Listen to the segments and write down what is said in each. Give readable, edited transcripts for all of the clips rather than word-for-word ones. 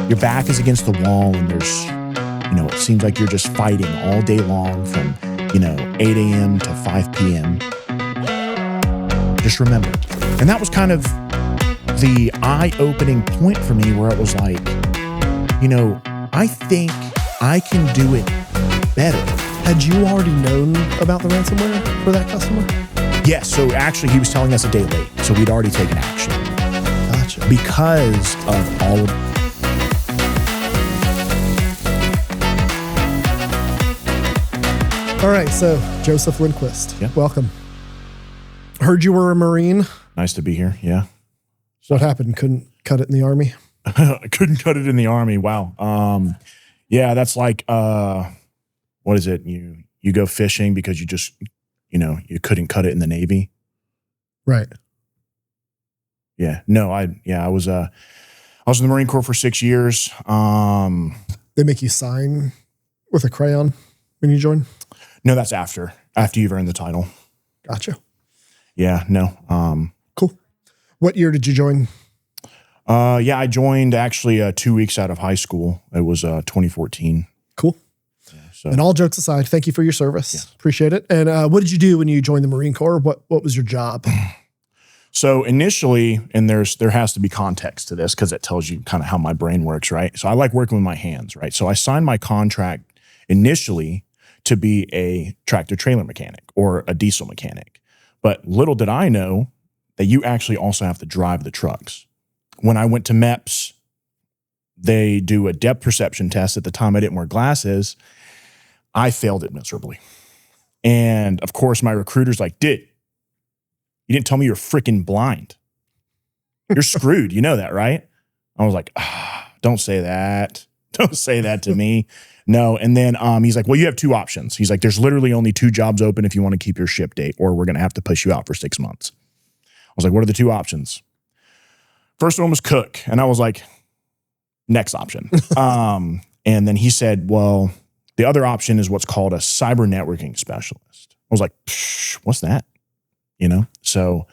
your back is against the wall and there's, it seems like you're just fighting all day long from, 8 a.m. to 5 p.m. Just remember. And that was kind of the eye-opening point for me where it was like, I think I can do it better. Had you already known about the ransomware for that customer? Yes. So actually, he was telling us a day late. So we'd already taken action. Gotcha. Because of all of... All right. So, Joseph Lindquist, Yeah. welcome. Heard you were a Marine. Nice to be here. Yeah. What happened? Couldn't cut it in the Army? I couldn't cut it in the Army. Wow. Yeah, that's like, what is it? You go fishing because you just, you couldn't cut it in the Navy. Right. Yeah. No, I was in the Marine Corps for 6 years. They make you sign with a crayon when you join? No, that's after you've earned the title. Gotcha. Yeah, no. Cool. What year did you join? Yeah, I joined actually 2 weeks out of high school. It was 2014. Cool. Yeah, so. And all jokes aside, thank you for your service. Yeah. Appreciate it. And what did you do when you joined the Marine Corps? What was your job? So initially, and there has to be context to this because it tells you kind of how my brain works, right? So I like working with my hands, right? So I signed my contract initially to be a tractor trailer mechanic or a diesel mechanic. But little did I know that you actually also have to drive the trucks. When I went to MEPS, they do a depth perception test. At the time, I didn't wear glasses. I failed it miserably. And of course, my recruiter's like, "Dude, you didn't tell me you're freaking blind. You're screwed. You know that, right?" I was like, don't say that. Don't say that to me. No. And then he's like, "Well, you have two options." He's like, "There's literally only 2 jobs open if you want to keep your ship date, or we're going to have to push you out for 6 months." I was like, "What are the 2 options?" First one was cook. And I was like, next option. And then he said, "Well, the other option is what's called a cyber networking specialist." I was like, "What's that?" So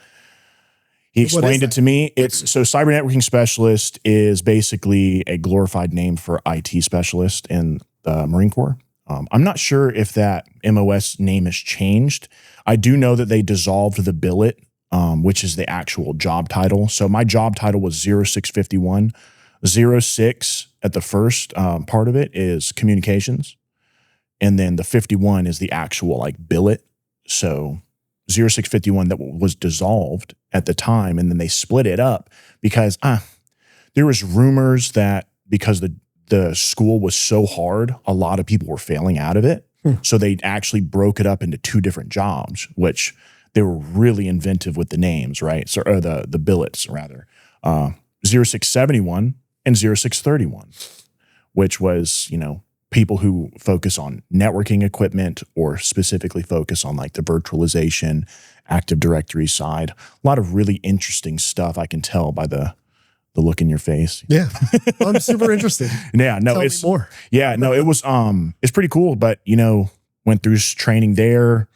he explained it to me. So cyber networking specialist is basically a glorified name for IT specialist in the Marine Corps. I'm not sure if that MOS name has changed. I do know that they dissolved the billet, which is the actual job title. So my job title was 0651. 06 at the first part of it is communications. And then the 51 is the actual billet. So 0651 that was dissolved at the time, and then they split it up because there was rumors that because the school was so hard, a lot of people were failing out of it. So they actually broke it up into 2 different jobs, which they were really inventive with the names, right? So, or the billets rather. 0671 and 0631, which was, people who focus on networking equipment or specifically focus on the virtualization, Active Directory side. A lot of really interesting stuff I can tell by the look in your face. Yeah. I'm super interested. Yeah, no, Tell me more. Yeah, no, it was it's pretty cool, but went through training there,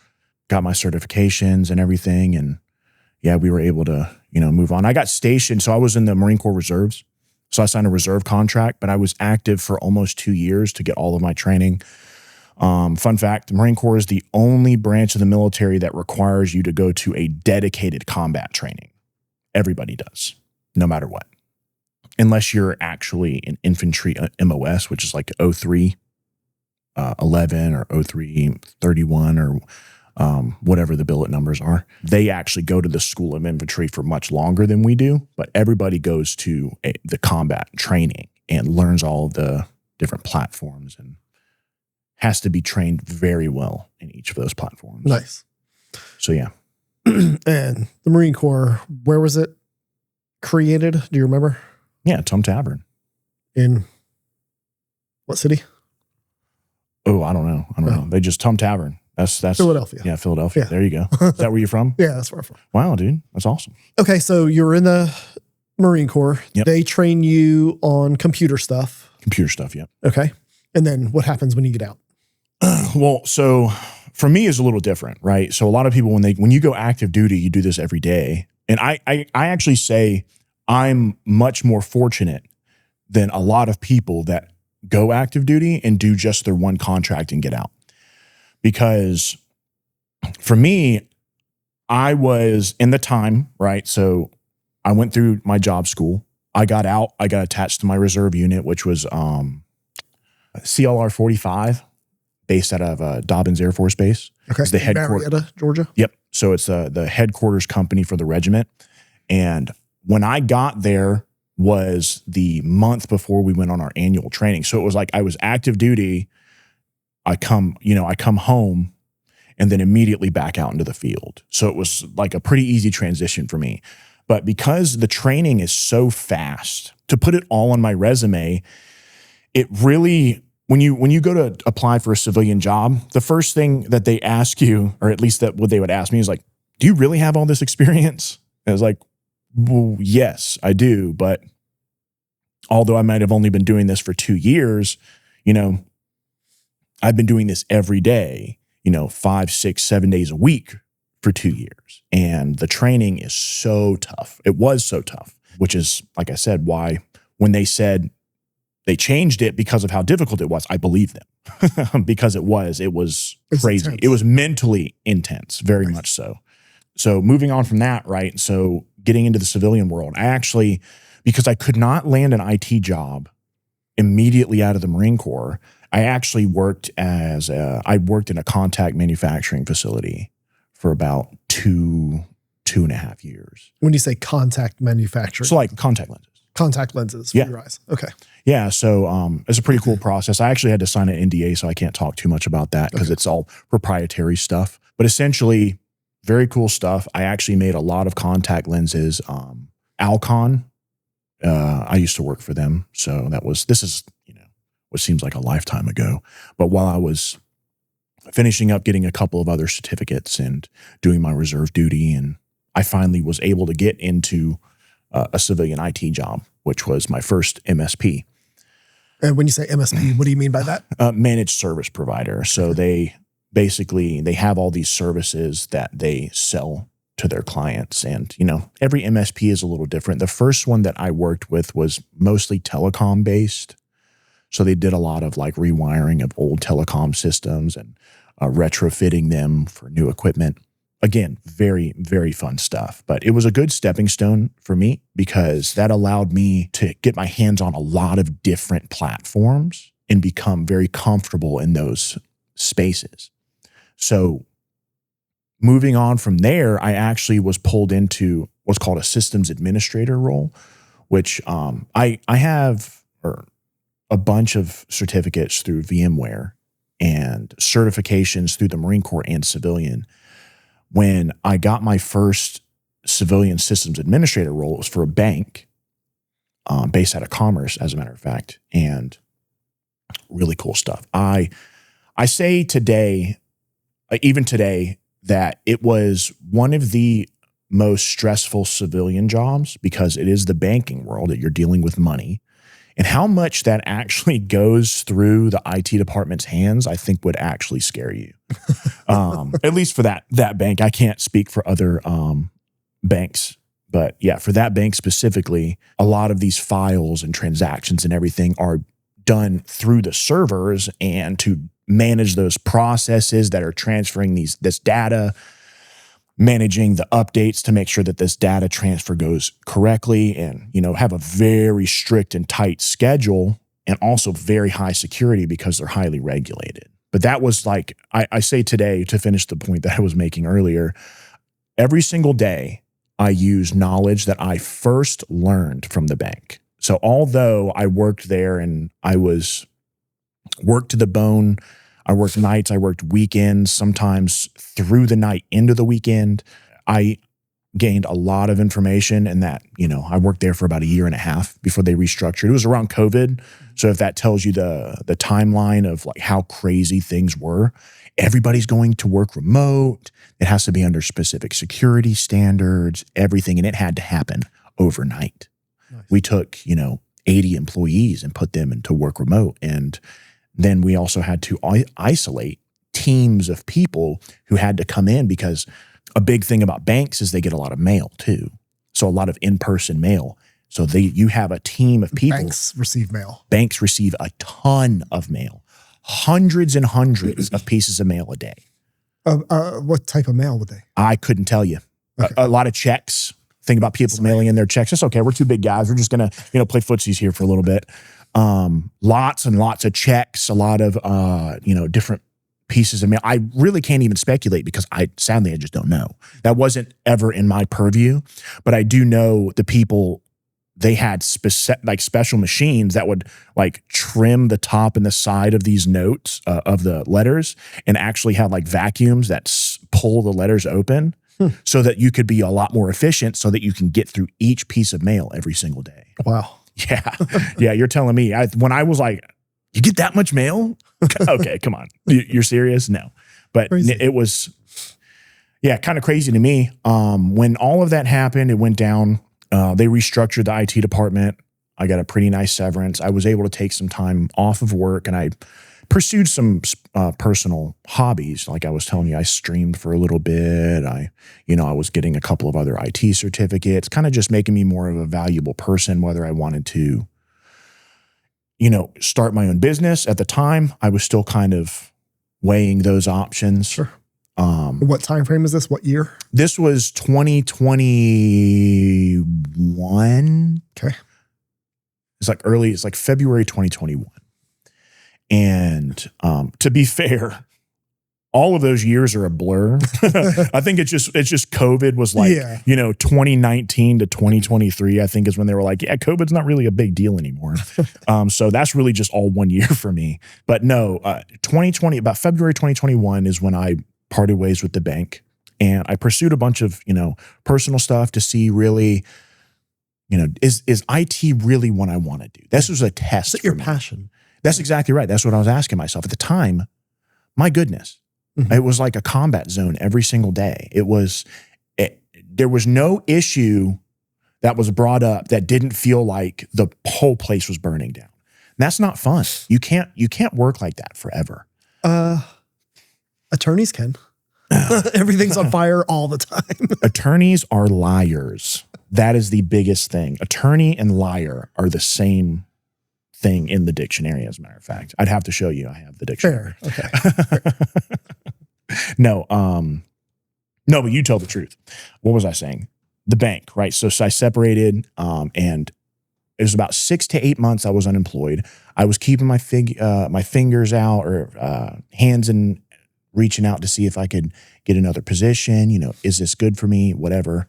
got my certifications and everything, and yeah, we were able to, move on. I got stationed, so I was in the Marine Corps Reserves. So I signed a reserve contract, but I was active for almost 2 years to get all of my training. Fun fact, the Marine Corps is the only branch of the military that requires you to go to a dedicated combat training. Everybody does, no matter what. Unless you're actually an infantry MOS, which is like 03, 11 or 03, 31 or whatever the billet numbers are. They actually go to the School of Infantry for much longer than we do, but everybody goes to the combat training and learns all of the different platforms and has to be trained very well in each of those platforms. Nice. So yeah. And the Marine Corps, where was it created? Do you remember? Yeah, Tum Tavern. In what city? Oh, I don't know. Know. They just Tum Tavern. That's Philadelphia. Yeah, Philadelphia. Yeah. There you go. Is that where you're from? Yeah, that's where I'm from. Wow, dude. That's awesome. Okay, so you're in the Marine Corps. Yep. They train you on computer stuff. Computer stuff, yeah. Okay. And then what happens when you get out? Well, so for me it's a little different, right? So a lot of people, when you go active duty, you do this every day. And I actually say I'm much more fortunate than a lot of people that go active duty and do just their one contract and get out. Because for me, I was in the time, right? So I went through my job school. I got out. I got attached to my reserve unit, which was CLR 45, based out of Dobbins Air Force Base. Okay. It's the headquarters, Marietta, Georgia. Yep. So it's the headquarters company for the regiment. And when I got there was the month before we went on our annual training. So it was like I was active duty. I come home and then immediately back out into the field. So it was like a pretty easy transition for me. But because the training is so fast, to put it all on my resume, it really, when you go to apply for a civilian job, the first thing that they ask you, or at least that what they would ask me, is like, do you really have all this experience? And I was like, well, yes, I do. But although I might have only been doing this for 2 years, I've been doing this every day, 5, 6, 7 days a week for 2 years. And the training is so tough. It was so tough, which is, like I said, why when they said they changed it because of how difficult it was, I believe them because it was crazy. Intense. It was mentally intense, very much so. So moving on from that, right? So getting into the civilian world, I actually, because I could not land an IT job immediately out of the Marine Corps, I actually worked I worked in a contact manufacturing facility for about 2.5 years. When you say contact manufacturing, So like contact lenses. contact lenses for your eyes. Okay. Yeah. So it's a pretty cool process. I actually had to sign an NDA, so I can't talk too much about that because it's all proprietary stuff. But essentially, very cool stuff. I actually made a lot of contact lenses. Alcon, I used to work for them. So this is what seems like a lifetime ago. But while I was finishing up getting a couple of other certificates and doing my reserve duty, and I finally was able to get into a civilian IT job, which was my first MSP. And when you say MSP, what do you mean by that? Managed service provider. So they have all these services that they sell to their clients. And, every MSP is a little different. The first one that I worked with was mostly telecom based. So they did a lot of like rewiring of old telecom systems and retrofitting them for new equipment. Again, very, very fun stuff. But it was a good stepping stone for me because that allowed me to get my hands on a lot of different platforms and become very comfortable in those spaces. So moving on from there, I actually was pulled into what's called a systems administrator role, which I have a bunch of certificates through VMware and certifications through the Marine Corps and civilian. When I got my first civilian systems administrator role, it was for a bank based out of Commerce, as a matter of fact, and really cool stuff. I say today, even today, that it was one of the most stressful civilian jobs because it is the banking world that you're dealing with money. And how much that actually goes through the IT department's hands, I think would actually scare you. At least for that bank. I can't speak for other banks. But yeah, for that bank specifically, a lot of these files and transactions and everything are done through the servers, and to manage those processes that are transferring this data, managing the updates to make sure that this data transfer goes correctly, and have a very strict and tight schedule, and also very high security because they're highly regulated. But that was like, I say today, to finish the point that I was making earlier, every single day I use knowledge that I first learned from the bank. So although I worked there and I was worked to the bone, I worked nights, I worked weekends, sometimes through the night into the weekend, I gained a lot of information. And that, I worked there for about 1.5 years before they restructured. It was around COVID. So if that tells you the timeline of like how crazy things were, everybody's going to work remote. It has to be under specific security standards, everything. And it had to happen overnight. Nice. We took, 80 employees and put them into work remote. And then we also had to isolate teams of people who had to come in, because a big thing about banks is they get a lot of mail too. So a lot of in-person mail. So you have a team of people. Banks receive mail. Banks receive a ton of mail, hundreds and hundreds of pieces of mail a day. What type of mail would they? I couldn't tell you. Okay. A lot of checks. Think about people mailing in their checks. It's okay. We're two big guys. We're just going to, play footsies here for a little bit. Lots and lots of checks, a lot of, different pieces of mail. I really can't even speculate because sadly, I just don't know. That wasn't ever in my purview, but I do know the people, they had special machines that would trim the top and the side of these notes of the letters and actually have vacuums that pull the letters open so that you could be a lot more efficient so that you can get through each piece of mail every single day. Wow. Yeah. Yeah. You're telling me when I was like, you get that much mail? Okay. Come on. You're serious? No, but crazy. It was, kind of crazy to me. When all of that happened, it went down. They restructured the IT department. I got a pretty nice severance. I was able to take some time off of work and I pursued some personal hobbies. Like I was telling you, I streamed for a little bit. I was getting a couple of other IT certificates, kind of just making me more of a valuable person, whether I wanted to, start my own business. At the time, I was still kind of weighing those options. Sure. What time frame is this? What year? This was 2021. Okay. It's like February 2021. And to be fair, all of those years are a blur. I think it's just COVID was 2019 to 2023, I think is when they were like, yeah, COVID's not really a big deal anymore. So that's really just all 1 year for me. But no, 2020, about February 2021 is when I parted ways with the bank. And I pursued a bunch of, personal stuff to see really, is IT really what I want to do? This was a test. Is it your passion? That's exactly right. That's what I was asking myself at the time. My goodness, it was like a combat zone every single day. There was no issue that was brought up that didn't feel like the whole place was burning down. And that's not fun. You can't work like that forever. Attorneys can. Everything's on fire all the time. Attorneys are liars. That is the biggest thing. Attorney and liar are the same thing in the dictionary, as a matter of fact. I'd have to show you. I have the dictionary. Fair. Okay. No, but you tell the truth. What was I saying? The bank, right? So I separated, and it was about 6 to 8 months I was unemployed. I was keeping my fingers out or hands and reaching out to see if I could get another position. Is this good for me? Whatever.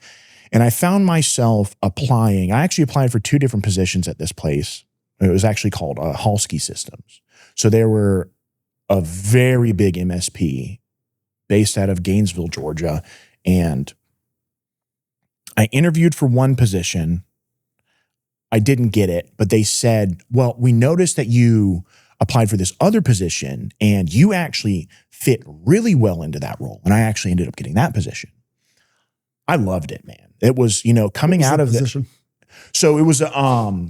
And I found myself applying. I actually applied for 2 different positions at this place. It was actually called Halsky Systems. So they were a very big MSP based out of Gainesville, Georgia. And I interviewed for one position. I didn't get it, but they said, well, we noticed that you applied for this other position and you actually fit really well into that role. And I actually ended up getting that position. I loved it, man. It was, coming out of position. So it was a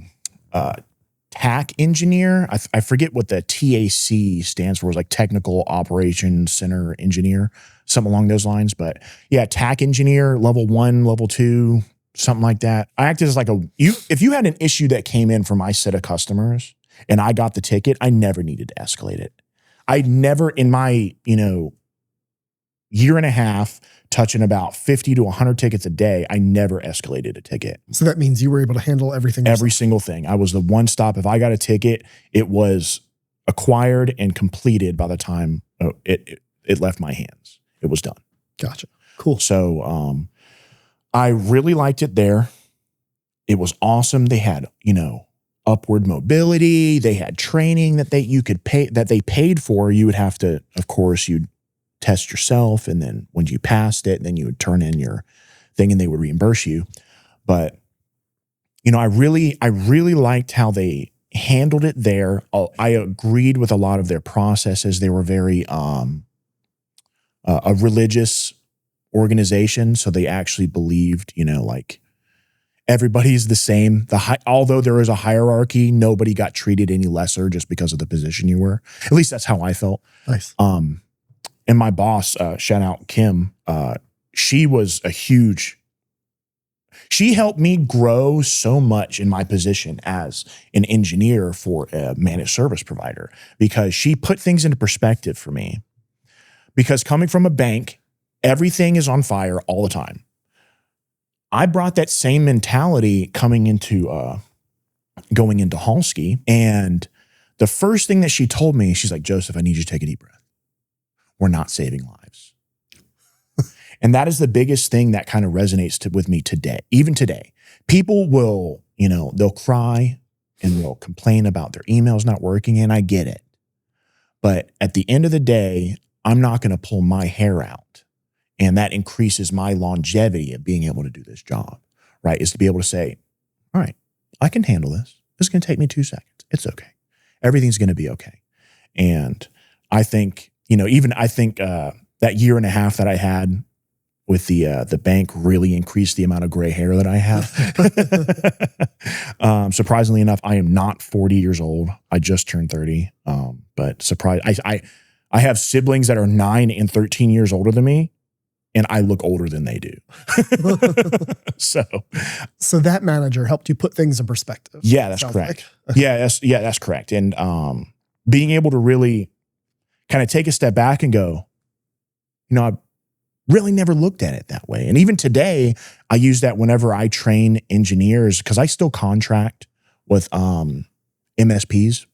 TAC engineer. I forget what the TAC stands for. It was like Technical Operations Center Engineer, something along those lines. But yeah, TAC engineer, level 1, level 2, something like that. I acted as if you had an issue that came in from my set of customers and I got the ticket, I never needed to escalate it. I never in my, year and a half touching about 50 to 100 tickets a day, I never escalated a ticket. So that means you were able to handle everything. Every single thing. I was the one stop. If I got a ticket, it was acquired and completed by the time it left my hands. It was done. Gotcha. Cool. So I really liked it there. It was awesome. They had, upward mobility. They had training that they paid for. You would have to, of course, you'd test yourself. And then when you passed it, then you would turn in your thing and they would reimburse you. But, I really liked how they handled it there. I agreed with a lot of their processes. They were very, a religious organization. So they actually believed, everybody's the same. Although there is a hierarchy, nobody got treated any lesser just because of the position you were. At least that's how I felt. Nice. And my boss, shout out Kim, she was a huge, She helped me grow so much in my position as an engineer for a managed service provider because she put things into perspective for me. Because coming from a bank, everything is on fire all the time. I brought that same mentality coming into going into Halski, and the first thing that she told me, she's like, Joseph, I need you to take a deep breath. We're not saving lives. And that is the biggest thing that kind of resonates with me today. Even today, people will, they'll cry and they'll complain about their emails not working, and I get it. But at the end of the day, I'm not going to pull my hair out. And that increases my longevity of being able to do this job, right? Is to be able to say, all right, I can handle this. This is going to take me 2 seconds. It's okay. Everything's going to be okay. And I think, that year and a half that I had with the bank really increased the amount of gray hair that I have. Surprisingly enough, I am not 40 years old. I just turned 30. But I have siblings that are 9 and 13 years older than me, and I look older than they do. So that manager helped you put things in perspective. Yeah, that's correct. Like. That's correct. And being able to really kind of take a step back and go, I really never looked at it that way. And even today, I use that whenever I train engineers, because I still contract with MSPs,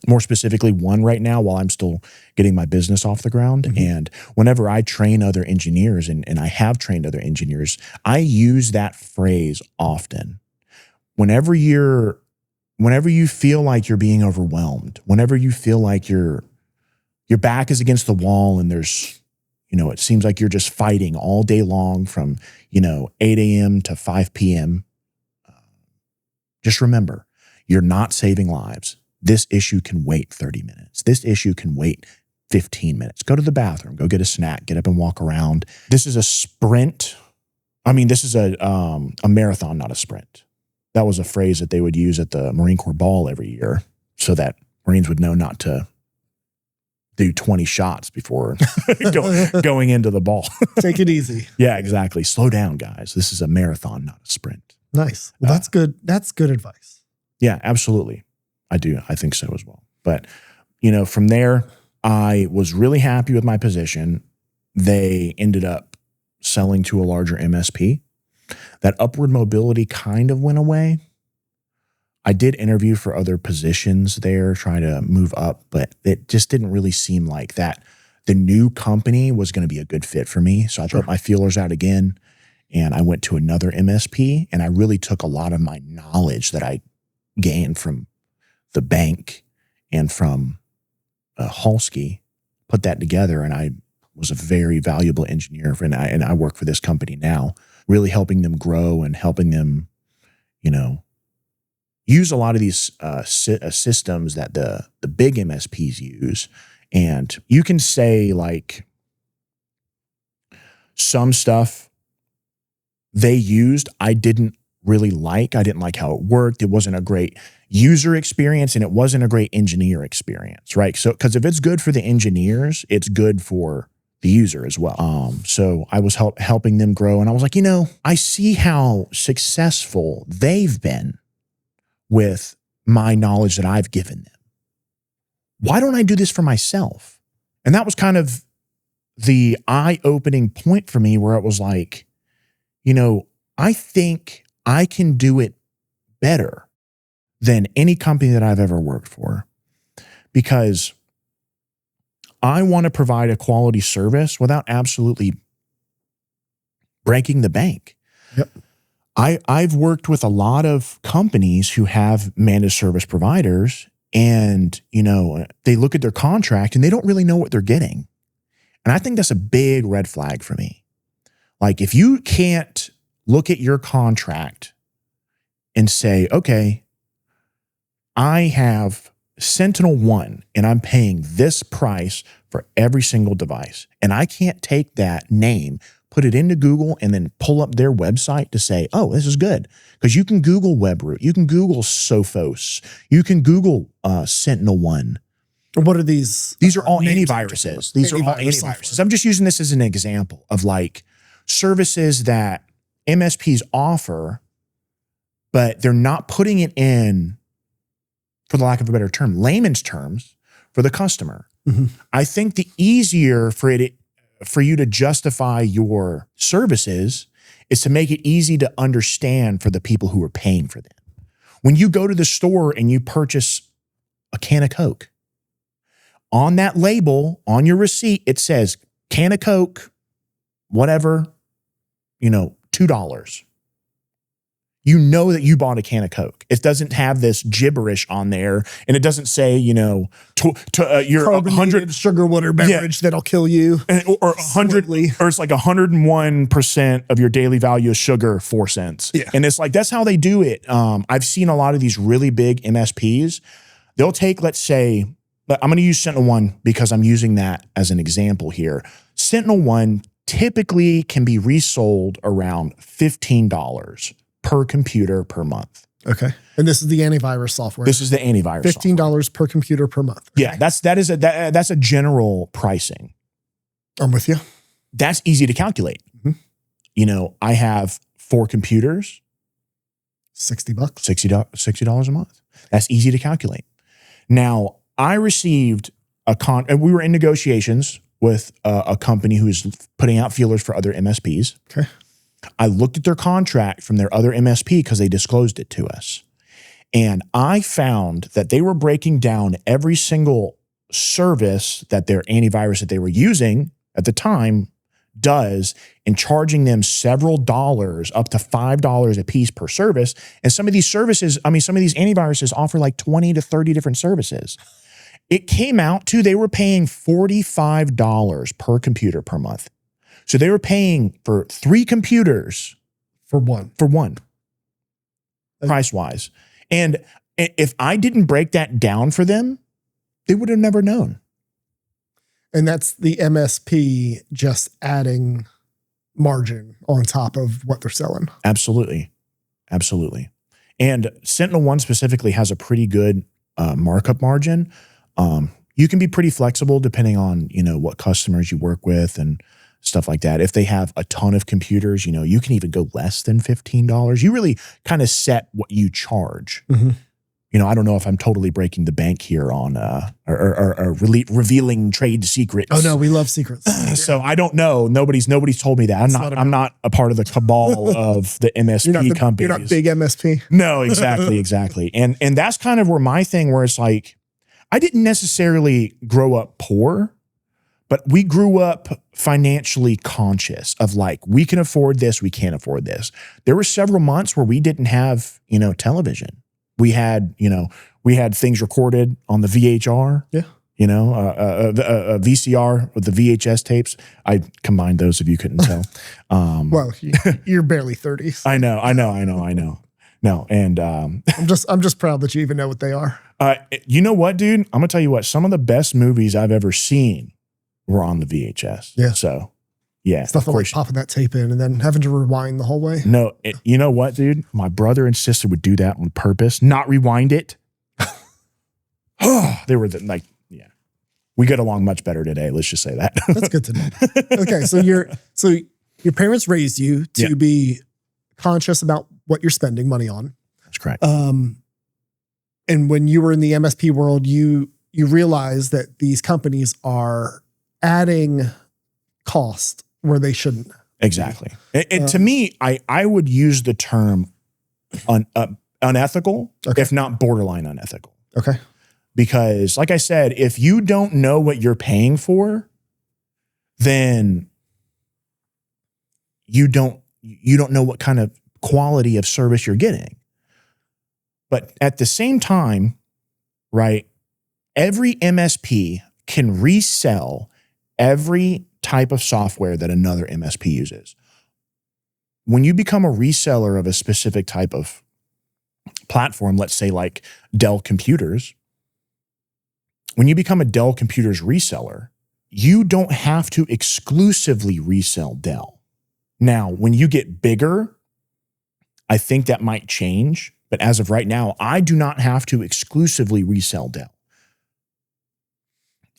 more specifically one right now while I'm still getting my business off the ground. Mm-hmm. And whenever I train other engineers, and I have trained other engineers, I use that phrase often. Whenever you feel like you're being overwhelmed, whenever you feel like your back is against the wall and there's, it seems like you're just fighting all day long from, 8 a.m. to 5 p.m. Just remember, you're not saving lives. This issue can wait 30 minutes. This issue can wait 15 minutes. Go to the bathroom, go get a snack, get up and walk around. This is a sprint. This is a marathon, not a sprint. That was a phrase that they would use at the Marine Corps ball every year so that Marines would know not to do 20 shots before going into the ball. Take it easy. Yeah, exactly. Slow down, guys. This is a marathon, not a sprint. Nice. Well, that's good. That's good advice. Yeah, absolutely. I do. I think so as well. But, from there, I was really happy with my position. They ended up selling to a larger MSP. That upward mobility kind of went away. I did interview for other positions there, trying to move up, but it just didn't really seem like that the new company was going to be a good fit for me. So I put my feelers out again, and I went to another MSP, and I really took a lot of my knowledge that I gained from the bank and from Halski, put that together, and I was a very valuable engineer, and I work for this company now, really helping them grow and helping them, use a lot of these systems that the big MSPs use. And you can say like some stuff they used I didn't really like. I didn't like how it worked. It wasn't a great user experience, and it wasn't a great engineer experience, right? So, because if it's good for the engineers, it's good for the user as well. So I was helping them grow, and I was like, I see how successful they've been with my knowledge that I've given them. Why don't I do this for myself? And that was kind of the eye-opening point for me, where it was like, I think I can do it better than any company that I've ever worked for, because I want to provide a quality service without absolutely breaking the bank. Yep. I've worked with a lot of companies who have managed service providers, and, they look at their contract and they don't really know what they're getting. And I think that's a big red flag for me. Like, if you can't look at your contract and say, okay, I have SentinelOne and I'm paying this price for every single device, and I can't take that name, put it into Google, and then pull up their website to say, oh, this is good. Because you can Google WebRoot, you can Google Sophos, you can Google SentinelOne. What are these? These are all antiviruses. These are all antiviruses. I'm just using this as an example of like services that MSPs offer, but they're not putting it in, for the lack of a better term, layman's terms for the customer. Mhm. I think the easier for you to justify your services is to make it easy to understand for the people who are paying for them. When you go to the store and you purchase a can of Coke, on that label, on your receipt, it says can of Coke, whatever, $2. You know that you bought a can of Coke. It doesn't have this gibberish on there, and it doesn't say, your Carbonated sugar water beverage that'll kill you, or 100, or it's like 101% of your daily value of sugar, 4 cents. Yeah. And it's like that's how they do it. I've seen a lot of these really big MSPs. They'll take, let's say, I'm going to use SentinelOne because I'm using that as an example here. SentinelOne typically can be resold around $15 per computer per month. Okay. And this is the antivirus software. This is the antivirus $15 per computer per month. Okay. Yeah, that's a general pricing. I'm with you. That's easy to calculate. Mm-hmm. I have 4 computers. $60. $60 a month. That's easy to calculate. Now, I received and we were in negotiations with a company who's putting out feelers for other MSPs. Okay. I looked at their contract from their other MSP because they disclosed it to us. And I found that they were breaking down every single service that their antivirus that they were using at the time does and charging them several dollars, up to $5 a piece per service. And some of these services, some of these antiviruses offer like 20 to 30 different services. It came out to they were paying $45 per computer per month. So they were paying for 3 computers for one. Price-wise. And if I didn't break that down for them, they would have never known. And that's the MSP just adding margin on top of what they're selling. Absolutely. Absolutely. And SentinelOne specifically has a pretty good markup margin. You can be pretty flexible depending on, what customers you work with and stuff like that. If they have a ton of computers, you can even go less than $15. You really kind of set what you charge. Mm-hmm. I don't know if I'm totally breaking the bank here on or revealing trade secrets. Oh no, we love secrets. So I don't know. Nobody's told me that. I'm not a part of the cabal of the MSP companies. You're not big MSP. No, exactly. And that's kind of where it's like, I didn't necessarily grow up poor, but we grew up financially conscious of like, we can afford this, we can't afford this. There were several months where we didn't have, television. We had things recorded on the VHR. Yeah. A VCR with the VHS tapes. I combined those if you couldn't tell. Well, you're barely 30. I know. No, and I'm just proud that you even know what they are. You know what, dude? I'm gonna tell you what. Some of the best movies I've ever seen were on the VHS. Yeah. So, yeah. It's nothing like popping that tape in and then having to rewind the whole way. No, you know what, dude? My brother and sister would do that on purpose, not rewind it. They were yeah. We get along much better today. Let's just say that. That's good to know. Okay, so your parents raised you to be conscious about what you're spending money on. That's correct. And when you were in the MSP world, you realized that these companies are adding cost where they shouldn't. Exactly. And to me, I would use the term unethical, okay, if not borderline unethical. Okay. Because like I said, if you don't know what you're paying for, then you don't know what kind of quality of service you're getting. But at the same time, right, every MSP can resell every type of software that another MSP uses. When you become a reseller of a specific type of platform, let's say like Dell Computers, when you become a Dell Computers reseller, you don't have to exclusively resell Dell. Now, when you get bigger, I think that might change. But as of right now, I do not have to exclusively resell Dell.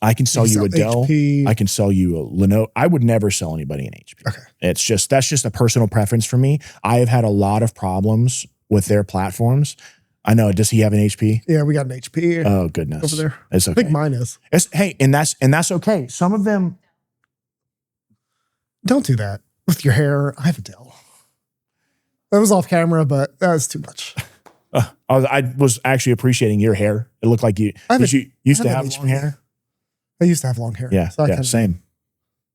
I can sell you a Dell. HP. I can sell you a Lenovo. I would never sell anybody an HP. Okay. That's just a personal preference for me. I have had a lot of problems with their platforms. I know. Does he have an HP? Yeah, we got an HP. Oh goodness, over there. It's okay. I think mine is. Hey, and that's okay. Some of them. Don't do that with your hair. I have a Dell. That was off camera, but that was too much. I was actually appreciating your hair. It looked like you used to have long hair. I used to have long hair. Yeah, so I same.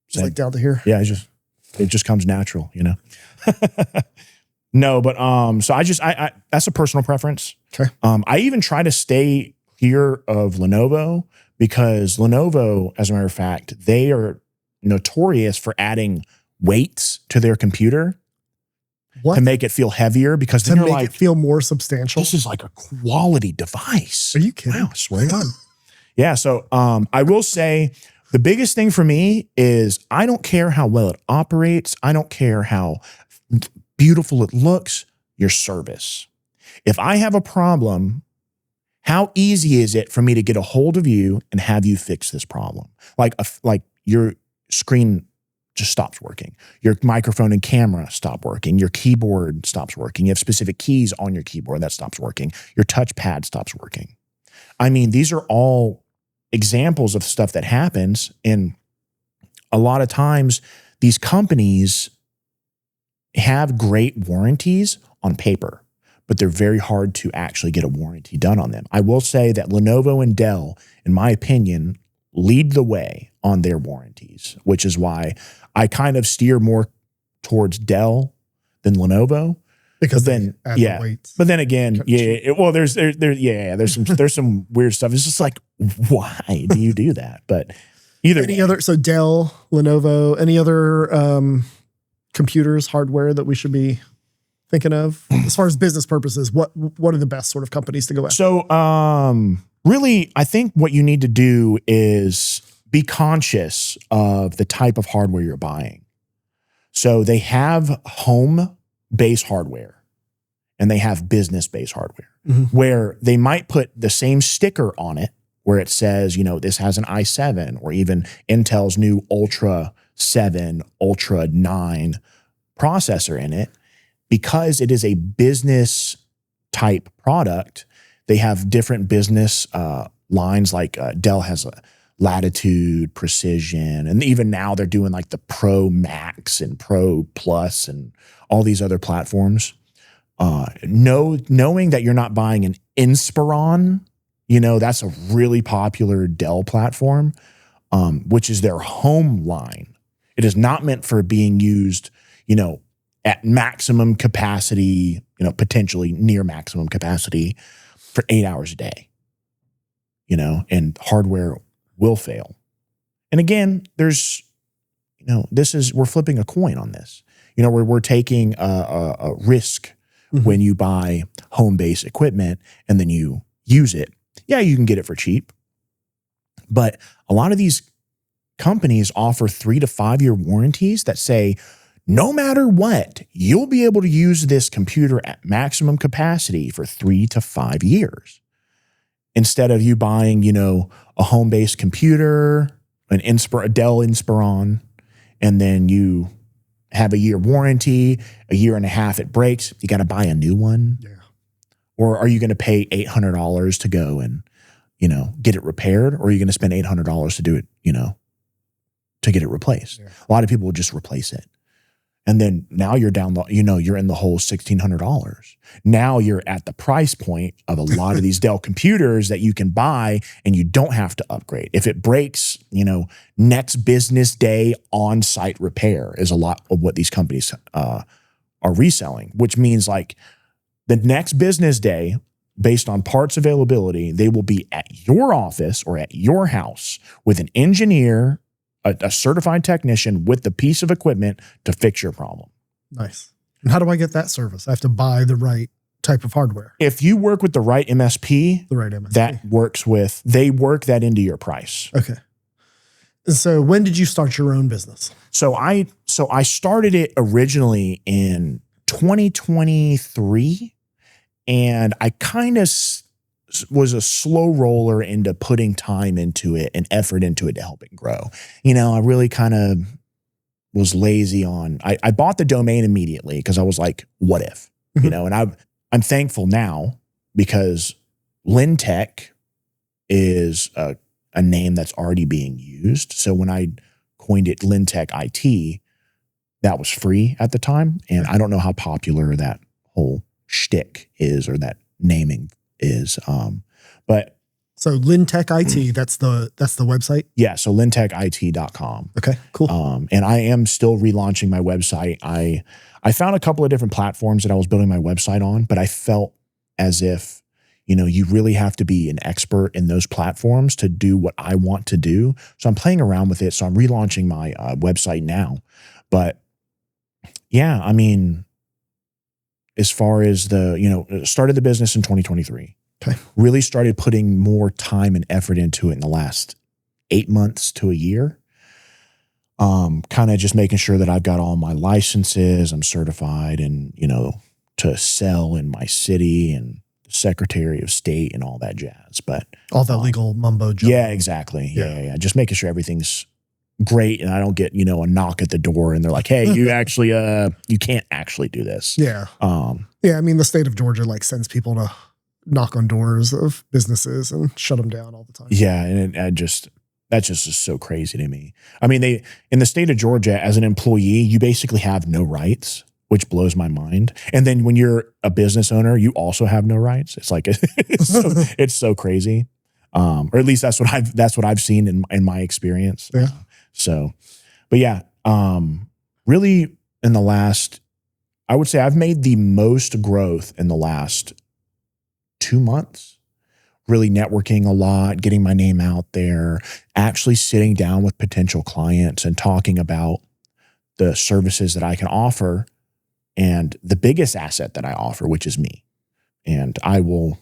Just like down to here. Yeah, it just comes natural, you know. No, but so I that's a personal preference. Okay. I even try to stay clear of Lenovo because Lenovo, as a matter of fact, they are notorious for adding weights to their computer to make it feel heavier because then to you're make like, it feel more substantial. this is like a quality device. Are you kidding? Wow, I swear to God. Yeah. So I will say the biggest thing for me is I don't care how well it operates. I don't care how beautiful it looks, your service. If I have a problem, how easy is it for me to get a hold of you and have you fix this problem? Like your screen just stops working. Your microphone and camera stop working. Your keyboard stops working. You have specific keys on your keyboard that stops working. Your touchpad stops working. I mean, these are all examples of stuff that happens. And a lot of times these companies have great warranties on paper, but they're very hard to actually get a warranty done on them. I will say that Lenovo and Dell, in my opinion, lead the way on their warranties, which is why I kind of steer more towards Dell than Lenovo. Because then, the weights. But then again, there's some weird stuff. It's just like, why do you do that? But either way. So Dell, Lenovo, any other computers, hardware that we should be thinking of as far as business purposes? What are the best sort of companies to go after? So really, I think what you need to do is be conscious of the type of hardware you're buying. So they have home-based hardware and they have business-based hardware where they might put the same sticker on it where it says, this has an i7 or even Intel's new Ultra 7, Ultra 9 processor in it. Because it is a business type product, they have different business lines like Dell has a Latitude, Precision, and even now they're doing like the Pro Max and Pro Plus and all these other platforms. Knowing that you're not buying an Inspiron, that's a really popular Dell platform, which is their home line. It is not meant for being used, at maximum capacity, potentially near maximum capacity for 8 hours a day, and hardware will fail. And again, there's, we're flipping a coin on this, we're taking a risk when you buy home-based equipment and then you use it. Yeah, you can get it for cheap, but a lot of these companies offer 3 to 5 year warranties that say, no matter what, you'll be able to use this computer at maximum capacity for 3 to 5 years. Instead of you buying, a home-based computer, a Dell Inspiron, and then you have a year warranty, a year and a half it breaks, you got to buy a new one. Yeah. Or are you going to pay $800 to go and, get it repaired? Or are you going to spend $800 to do it, to get it replaced? Yeah. A lot of people will just replace it. And then now you're down you're in the whole $1,600. Now you're at the price point of a lot of these Dell computers that you can buy and you don't have to upgrade. If it breaks, next business day on-site repair is a lot of what these companies are reselling, which means like the next business day, based on parts availability, they will be at your office or at your house with an engineer, a certified technician with the piece of equipment to fix your problem. Nice. And how do I get that service? I have to buy the right type of hardware. If you work with the right MSP, they work that into your price. Okay. And so when did you start your own business? So I started it originally in 2023, and I kind of was a slow roller into putting time into it and effort into it to help it grow. You know, I really kind of was lazy on, I bought the domain immediately because I was like, what if, you know, and I'm thankful now because LinTech is a name that's already being used. So when I coined it LinTech IT, that was free at the time. And I don't know how popular that whole shtick is or that naming is. But so LinTech IT, that's the website. Yeah. So lintechit.com. Okay, cool. And I am still relaunching my website. I found a couple of different platforms that I was building my website on, but I felt as if, you know, you really have to be an expert in those platforms to do what I want to do. So I'm playing around with it. So I'm relaunching my website now. But yeah, I mean, as far as the, you know, started the business in 2023. Okay. Really started putting more time and effort into it in the last 8 months to a year. Kind of just making sure that I've got all my licenses, I'm certified and, you know, to sell in my city and Secretary of State and all that jazz. But all that legal mumbo jumbo. Yeah, exactly. Yeah. Just making sure everything's great and I don't get, you know, a knock at the door and they're like, hey, you actually, you can't actually do this. Yeah. Yeah. I mean, the state of Georgia like sends people to knock on doors of businesses and shut them down all the time. Yeah. And that just is so crazy to me. I mean, in the state of Georgia, as an employee, you basically have no rights, which blows my mind. And then when you're a business owner, you also have no rights. It's like, it's so crazy. Or at least that's what I've seen in my experience. Yeah. But yeah, really in the last, I would say I've made the most growth in the last 2 months, really networking a lot, getting my name out there, actually sitting down with potential clients and talking about the services that I can offer and the biggest asset that I offer, which is me. And I will,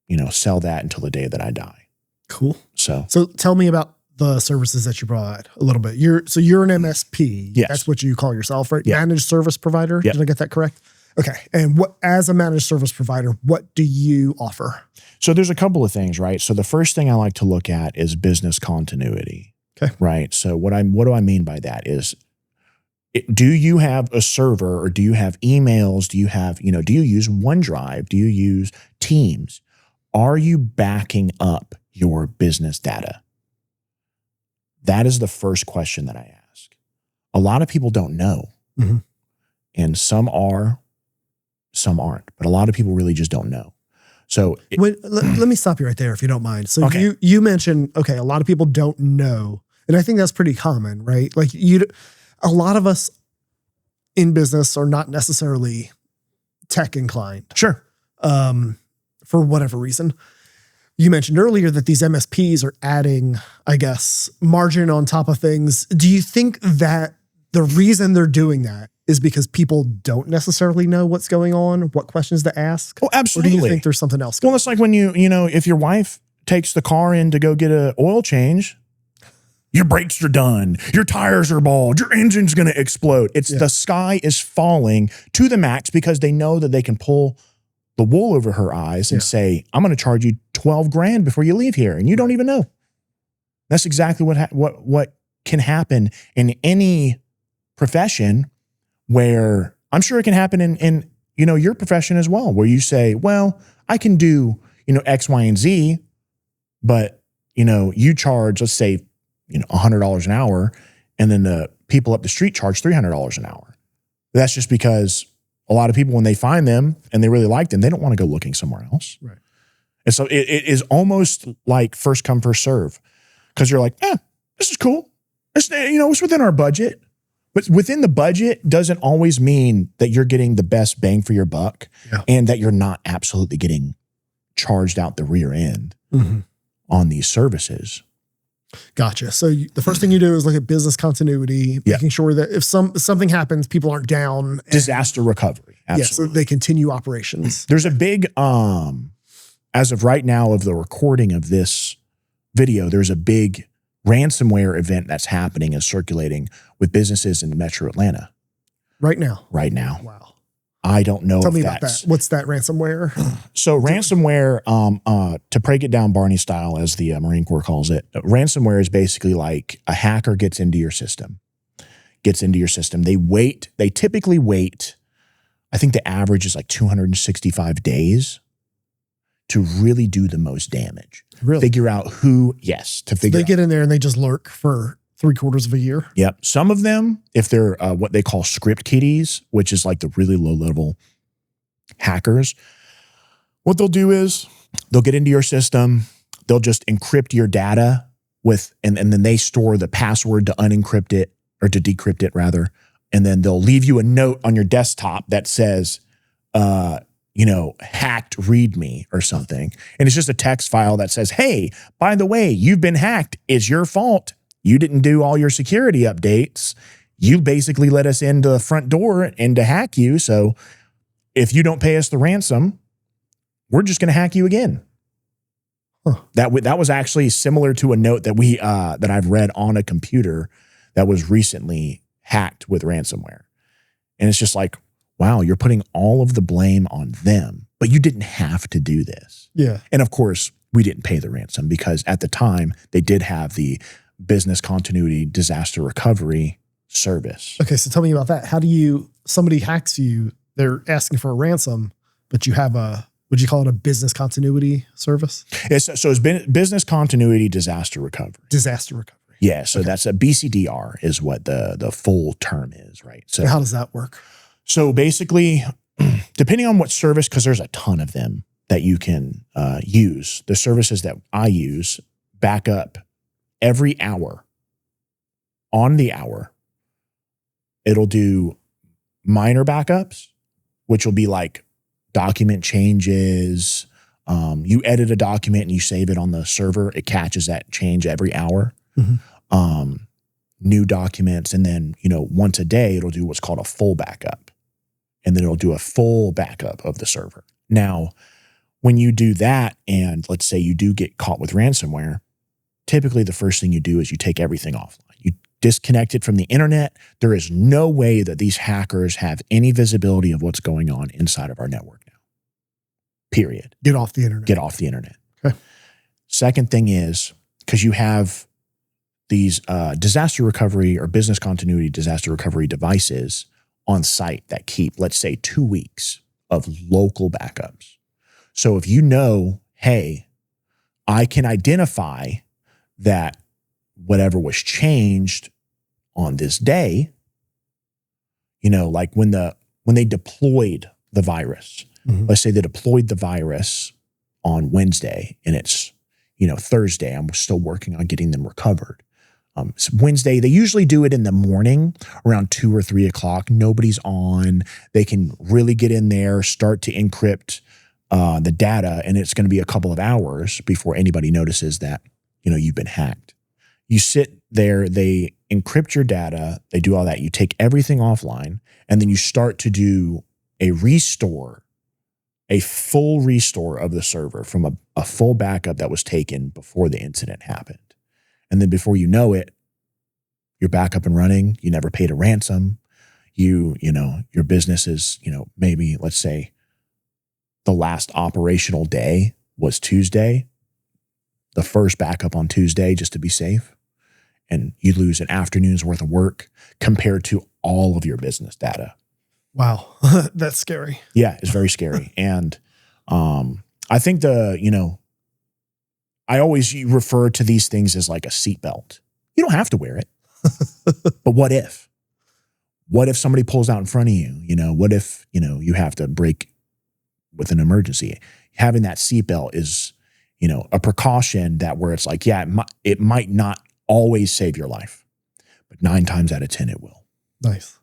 you know, sell that until the day that I die. Cool. So tell me about the services that you provide a little bit. You're an MSP. Yes. That's what you call yourself, right? Yeah. Managed service provider. Yep. Did I get that correct? Okay. And as a managed service provider, what do you offer? So there's a couple of things, right? So the first thing I like to look at is business continuity. Okay. Right. So what do I mean by that is, do you have a server or do you have emails? Do you have, you know, do you use OneDrive? Do you use Teams? Are you backing up your business data? That is the first question that I ask. A lot of people don't know. Mm-hmm. And some are, some aren't. But a lot of people really just don't know. So let me stop you right there if you don't mind. So okay. you mentioned, okay, a lot of people don't know. And I think that's pretty common, right? Like a lot of us in business are not necessarily tech inclined. Sure. For whatever reason. You mentioned earlier that these MSPs are adding, I guess, margin on top of things. Do you think that the reason they're doing that is because people don't necessarily know what's going on, what questions to ask? Oh, absolutely. Or do you think there's something else going on? Well, it's like when you know, if your wife takes the car in to go get an oil change, your brakes are done, your tires are bald, your engine's going to explode. The sky is falling to the max because they know that they can pull the wool over her eyes and say, I'm going to charge you 12 grand before you leave here. And you don't even know. That's exactly what can happen in any profession, where I'm sure it can happen in you know, your profession as well, where you say, well, I can do, you know, X, Y, and Z, but, you know, you charge, let's say, you know, $100 an hour. And then the people up the street charge $300 an hour. That's just because a lot of people, when they find them and they really like them, they don't want to go looking somewhere else. Right. And so it is almost like first come, first serve, because you're like, this is cool. It's, you know, it's within our budget. But within the budget doesn't always mean that you're getting the best bang for your buck and that you're not absolutely getting charged out the rear end on these services. Gotcha. So the first thing you do is look at business continuity, making sure that if something happens, people aren't down. Disaster recovery. Absolutely. Yeah, so they continue operations. There's a big, as of right now of the recording of this video, there's a big ransomware event that's happening and circulating with businesses in Metro Atlanta. Right now? Right now. Wow. I don't know. Tell if me about that's, that. What's that ransomware? So ransomware, to break it down Barney style, as the Marine Corps calls it, ransomware is basically like a hacker gets into your system. They typically wait, I think the average is like 265 days to really do the most damage. Really? Figure out who, They get in there and they just lurk for 3/4 of a year. Yep. Some of them, if they're what they call script kiddies, which is like the really low level hackers, what they'll do is they'll get into your system, they'll just encrypt your data and then they store the password to unencrypt it, or to decrypt it rather. And then they'll leave you a note on your desktop that says, hacked readme or something. And it's just a text file that says, hey, by the way, you've been hacked. It's your fault. You didn't do all your security updates. You basically let us into the front door and to hack you. So if you don't pay us the ransom, we're just going to hack you again. Huh. That was actually similar to a note that that I've read on a computer that was recently hacked with ransomware. And it's just like, wow, you're putting all of the blame on them, but you didn't have to do this. Yeah. And of course, we didn't pay the ransom because at the time they did have the business continuity disaster recovery service. Okay, so tell me about that. Somebody hacks you, they're asking for a ransom, but you have would you call it a business continuity service? So it's been business continuity disaster recovery. Disaster recovery. Yeah, so that's a BCDR is what the full term is, right? So and how does that work? So basically, depending on what service, because there's a ton of them that you can use, the services that I use back up every hour. On the hour, it'll do minor backups, which will be like document changes. You edit a document and you save it on the server. It catches that change every hour. Mm-hmm. New documents. And then, once a day, it'll do what's called a full backup. And then it'll do a full backup of the server. Now, when you do that, and let's say you do get caught with ransomware, typically the first thing you do is you take everything offline. You disconnect it from the internet. There is no way that these hackers have any visibility of what's going on inside of our network now. Period. Get off the internet. Get off the internet. Okay. Second thing is, because you have these disaster recovery or business continuity disaster recovery devices on site that keep, let's say, 2 weeks of local backups. So if you know, hey, I can identify that whatever was changed on this day, like when they deployed the virus, mm-hmm. Let's say they deployed the virus on Wednesday and it's, Thursday, I'm still working on getting them recovered. Wednesday, they usually do it in the morning around 2 or 3 o'clock. Nobody's on. They can really get in there, start to encrypt the data, and it's going to be a couple of hours before anybody notices that, you've been hacked. You sit there, they encrypt your data, they do all that. You take everything offline, and then you start to do a full restore of the server from a full backup that was taken before the incident happened. And then before you know it, you're back up and running. You never paid a ransom. Your business is, maybe let's say the last operational day was Tuesday, the first backup on Tuesday just to be safe. And you lose an afternoon's worth of work compared to all of your business data. Wow. That's scary. Yeah, it's very scary. And I think I always refer to these things as like a seatbelt. You don't have to wear it. But what if? What if somebody pulls out in front of you? What if, you have to brake with an emergency? Having that seatbelt is, a precaution that where it's like, yeah, it might not always save your life, but 9 times out of 10, it will. Nice.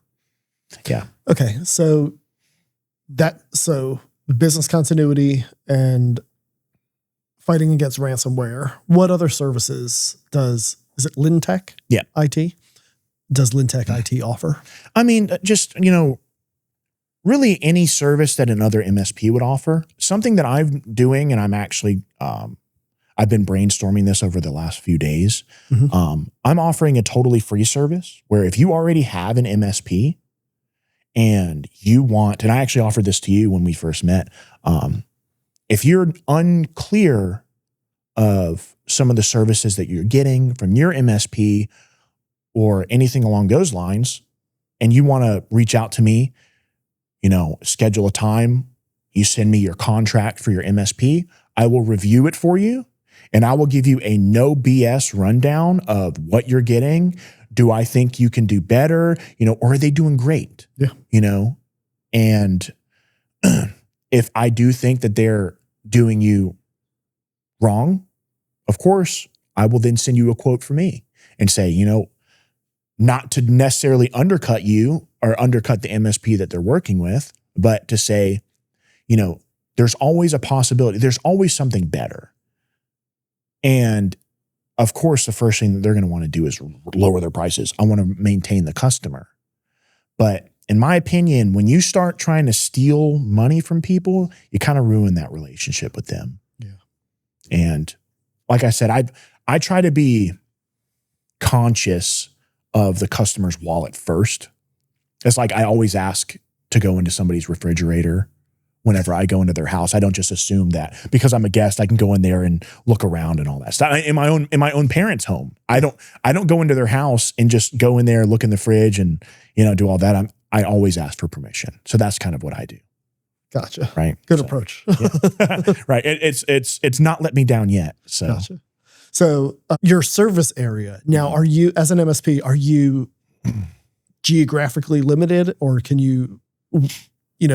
Yeah. Okay. So business continuity and fighting against ransomware. What other services is it LinTech IT? Does LinTech IT offer? I mean, just, really any service that another MSP would offer. Something that I'm doing, and I'm actually, I've been brainstorming this over the last few days. Mm-hmm. I'm offering a totally free service where if you already have an MSP and you want, and I actually offered this to you when we first met, if you're unclear of some of the services that you're getting from your MSP or anything along those lines, and you want to reach out to me, schedule a time, you send me your contract for your MSP, I will review it for you, and I will give you a no BS rundown of what you're getting. Do I think you can do better? Or are they doing great? Yeah. And if I do think that they're doing you wrong, of course, I will then send you a quote for me and say, not to necessarily undercut you or undercut the MSP that they're working with, but to say, there's always a possibility. There's always something better. And of course, the first thing that they're going to want to do is lower their prices. I want to maintain the customer. But in my opinion, when you start trying to steal money from people, you kind of ruin that relationship with them. Yeah. And like I said, I try to be conscious of the customer's wallet first. It's like I always ask to go into somebody's refrigerator whenever I go into their house. I don't just assume that because I'm a guest, I can go in there and look around and all that stuff. In my own parents' home, I don't go into their house and just go in there, look in the fridge and, do all that. I always ask for permission. So that's kind of what I do. Gotcha. Right. Good approach. Yeah. Right. It's not let me down yet. So, gotcha. So your service area now, are you, as an MSP, are you geographically limited, or can you,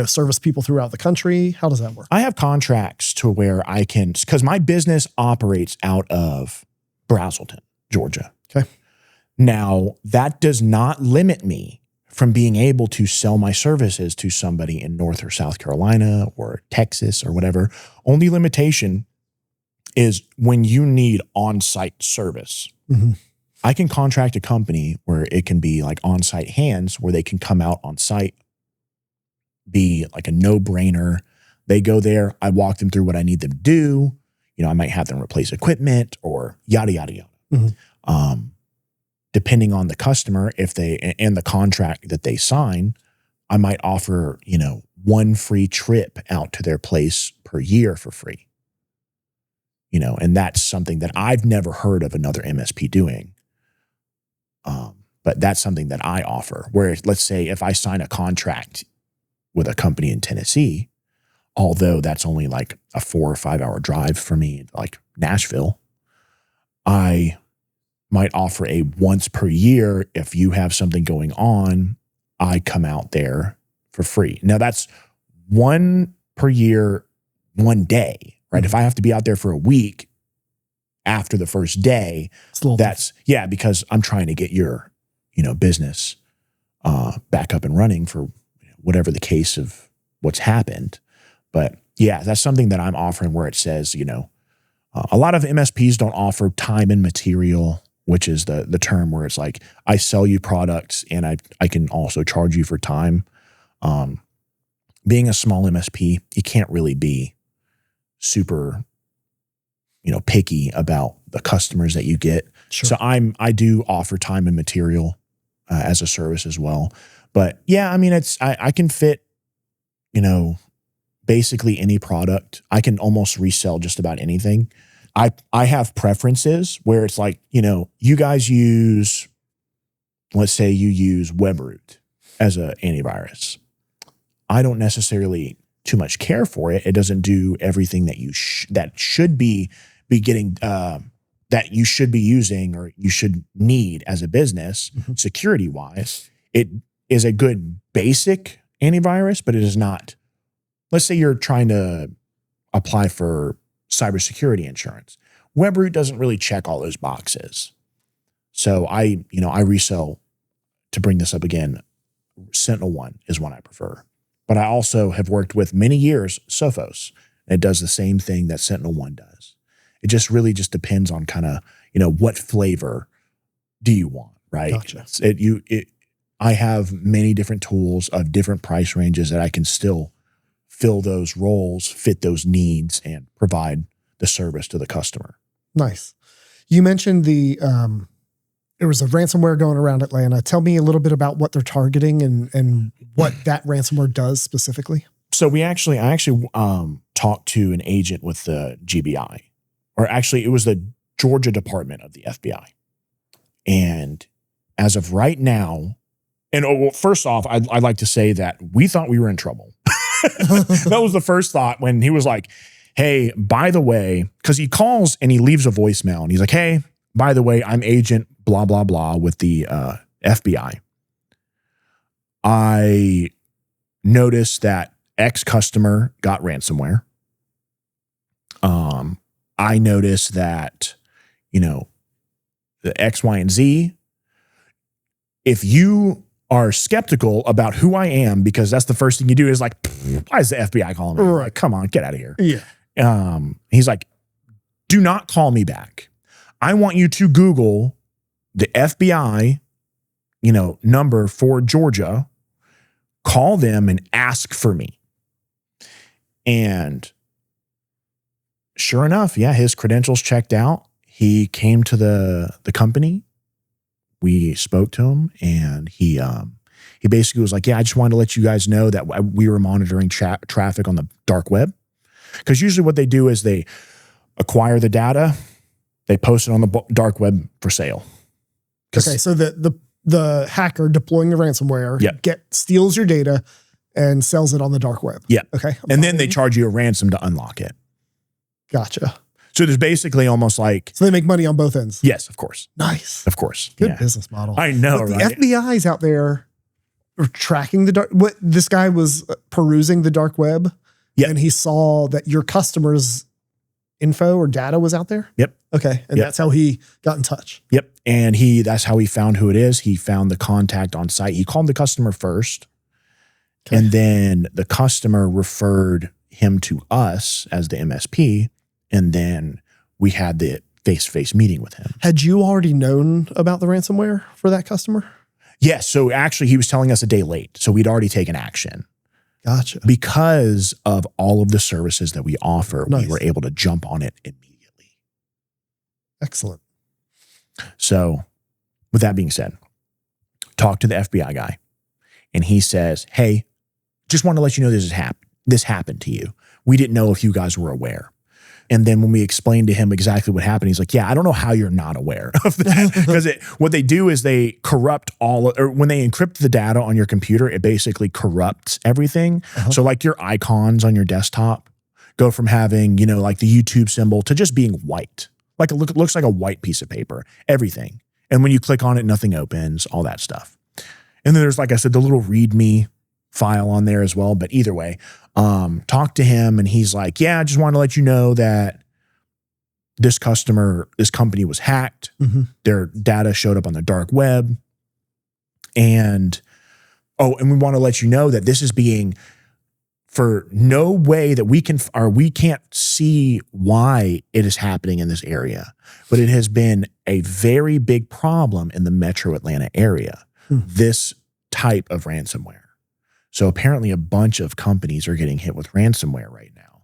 service people throughout the country? How does that work? I have contracts to where I can, because my business operates out of Brazelton, Georgia. Okay. Now, that does not limit me from being able to sell my services to somebody in North or South Carolina or Texas or whatever. Only limitation is when you need on-site service. Mm-hmm. I can contract a company where it can be like on-site hands where they can come out on site, be like a no-brainer. They go there, I walk them through what I need them to do. I might have them replace equipment or yada, yada, yada. Mm-hmm. Depending on the customer, and the contract that they sign, I might offer, one free trip out to their place per year for free. And that's something that I've never heard of another MSP doing. But that's something that I offer. Where let's say if I sign a contract with a company in Tennessee, although that's only like a 4 or 5 hour drive for me, like Nashville, I might offer a once per year. If you have something going on, I come out there for free. Now that's 1 per year, 1 day, right? Mm-hmm. If I have to be out there for a week after the first day, because I'm trying to get your, business back up and running for whatever the case of what's happened. But yeah, that's something that I'm offering where it says, a lot of MSPs don't offer time and material, which is the term where it's like, I sell you products and I can also charge you for time. Being a small MSP, you can't really be super, picky about the customers that you get. Sure. So I do offer time and material as a service as well. But yeah, I mean, I can fit, basically any product. I can almost resell just about anything. I have preferences where it's like, you guys use, let's say you use WebRoot as an antivirus. I don't necessarily too much care for it. It doesn't do everything that that should be getting, that you should be using or you should need as a business, mm-hmm. security wise. It is a good basic antivirus, but it is not. Let's say you're trying to apply for cybersecurity insurance. WebRoot doesn't really check all those boxes. So I resell, to bring this up again, SentinelOne is one I prefer. But I also have worked with many years Sophos. And it does the same thing that SentinelOne does. It just really just depends on kind of, what flavor do you want, right? Gotcha. I have many different tools of different price ranges that I can still fill those roles, fit those needs, and provide the service to the customer. Nice. You mentioned the there was a ransomware going around Atlanta. Tell me a little bit about what they're targeting and what that ransomware does specifically. So I actually talked to an agent with the GBI, or actually it was the Georgia Department of the FBI. And as of right now, first off, I'd like to say that we thought we were in trouble. That was the first thought when he was like, hey, by the way, because he calls and he leaves a voicemail and he's like, hey, by the way, I'm agent blah, blah, blah with the FBI. I noticed that X customer got ransomware. I noticed that, the X, Y, and Z. If you are skeptical about who I am, because that's the first thing you do is like, why is the FBI calling me? Right. Like, come on, get out of here. Yeah. He's like, do not call me back. I want you to Google the FBI, number for Georgia, call them and ask for me. And sure enough, yeah, his credentials checked out. He came to the company. We spoke to him, and he basically was like, yeah, I just wanted to let you guys know that we were monitoring traffic on the dark web. Because usually what they do is they acquire the data, they post it on the dark web for sale. Okay, so the hacker deploying the ransomware steals your data and sells it on the dark web. Yeah. Okay. And then they charge you a ransom to unlock it. Gotcha. So there's basically almost like... So they make money on both ends. Yes, of course. Nice. Of course. Good business model. I know, but right? The FBI's out there tracking the dark... What, this guy was perusing the dark web, and he saw that your customers' info or data was out there? Yep. Okay. And that's how he got in touch. Yep. And that's how he found who it is. He found the contact on site. He called the customer first. Okay. And then the customer referred him to us as the MSP. And then we had the face-to-face meeting with him. Had you already known about the ransomware for that customer? Yes. So actually he was telling us a day late. So we'd already taken action. Gotcha. Because of all of the services that we offer, we were able to jump on it immediately. Excellent. So with that being said, talk to the FBI guy, and he says, hey, just want to let you know this happened to you. We didn't know if you guys were aware. And then when we explained to him exactly what happened, he's like, yeah, I don't know how you're not aware of that. Because what they do is they corrupt or when they encrypt the data on your computer, it basically corrupts everything. So like your icons on your desktop go from having, like the YouTube symbol to just being white. Like it looks like a white piece of paper, everything. And when you click on it, nothing opens, all that stuff. And then there's, like I said, the little README file on there as well. But either way, talk to him, and he's like, yeah, I just want to let you know that this company was hacked. Their data showed up on the dark web. And we want to let you know that this is being, for no way that we can't see why it is happening in this area, but it has been a very big problem in the metro Atlanta area, this type of ransomware. So apparently a bunch of companies are getting hit with ransomware right now.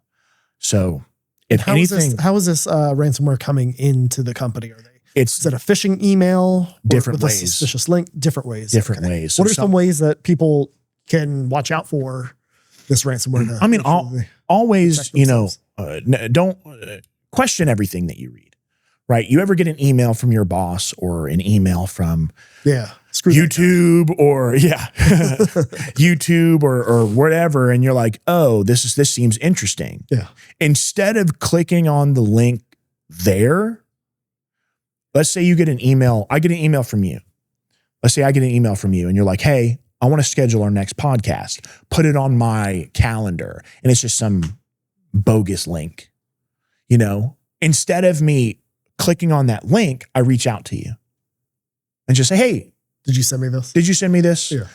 So if how is this ransomware coming into the company? Is it a phishing email? Different ways. A suspicious link? Different ways. Different ways. What are some ways that people can watch out for this ransomware? I mean, always, don't question everything that you read, right? You ever get an email from your boss or an email from YouTube or YouTube or whatever, and you're like, oh, this seems interesting. Yeah. Instead of clicking on the link there, let's say you get an email. I get an email from you. Let's say I get an email from you, and you're like, hey, I want to schedule our next podcast. Put it on my calendar. And it's just some bogus link. Instead of me clicking on that link, I reach out to you and just say, hey, did you send me this? Did you send me this? Yeah.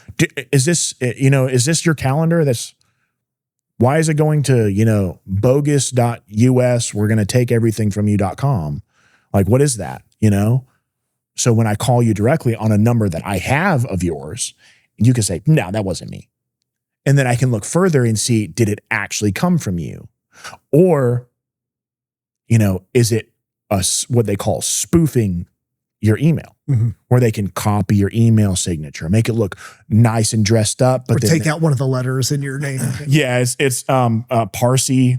Is this your calendar? Why is it going to, bogus.us? We're going to take everything from you.com. Like, what is that? So when I call you directly on a number that I have of yours, you can say, no, that wasn't me. And then I can look further and see, did it actually come from you? Or, is it what they call spoofing your email, where they can copy your email signature, make it look nice and dressed up, but or take out one of the letters in your name. Yeah, it's Parsi,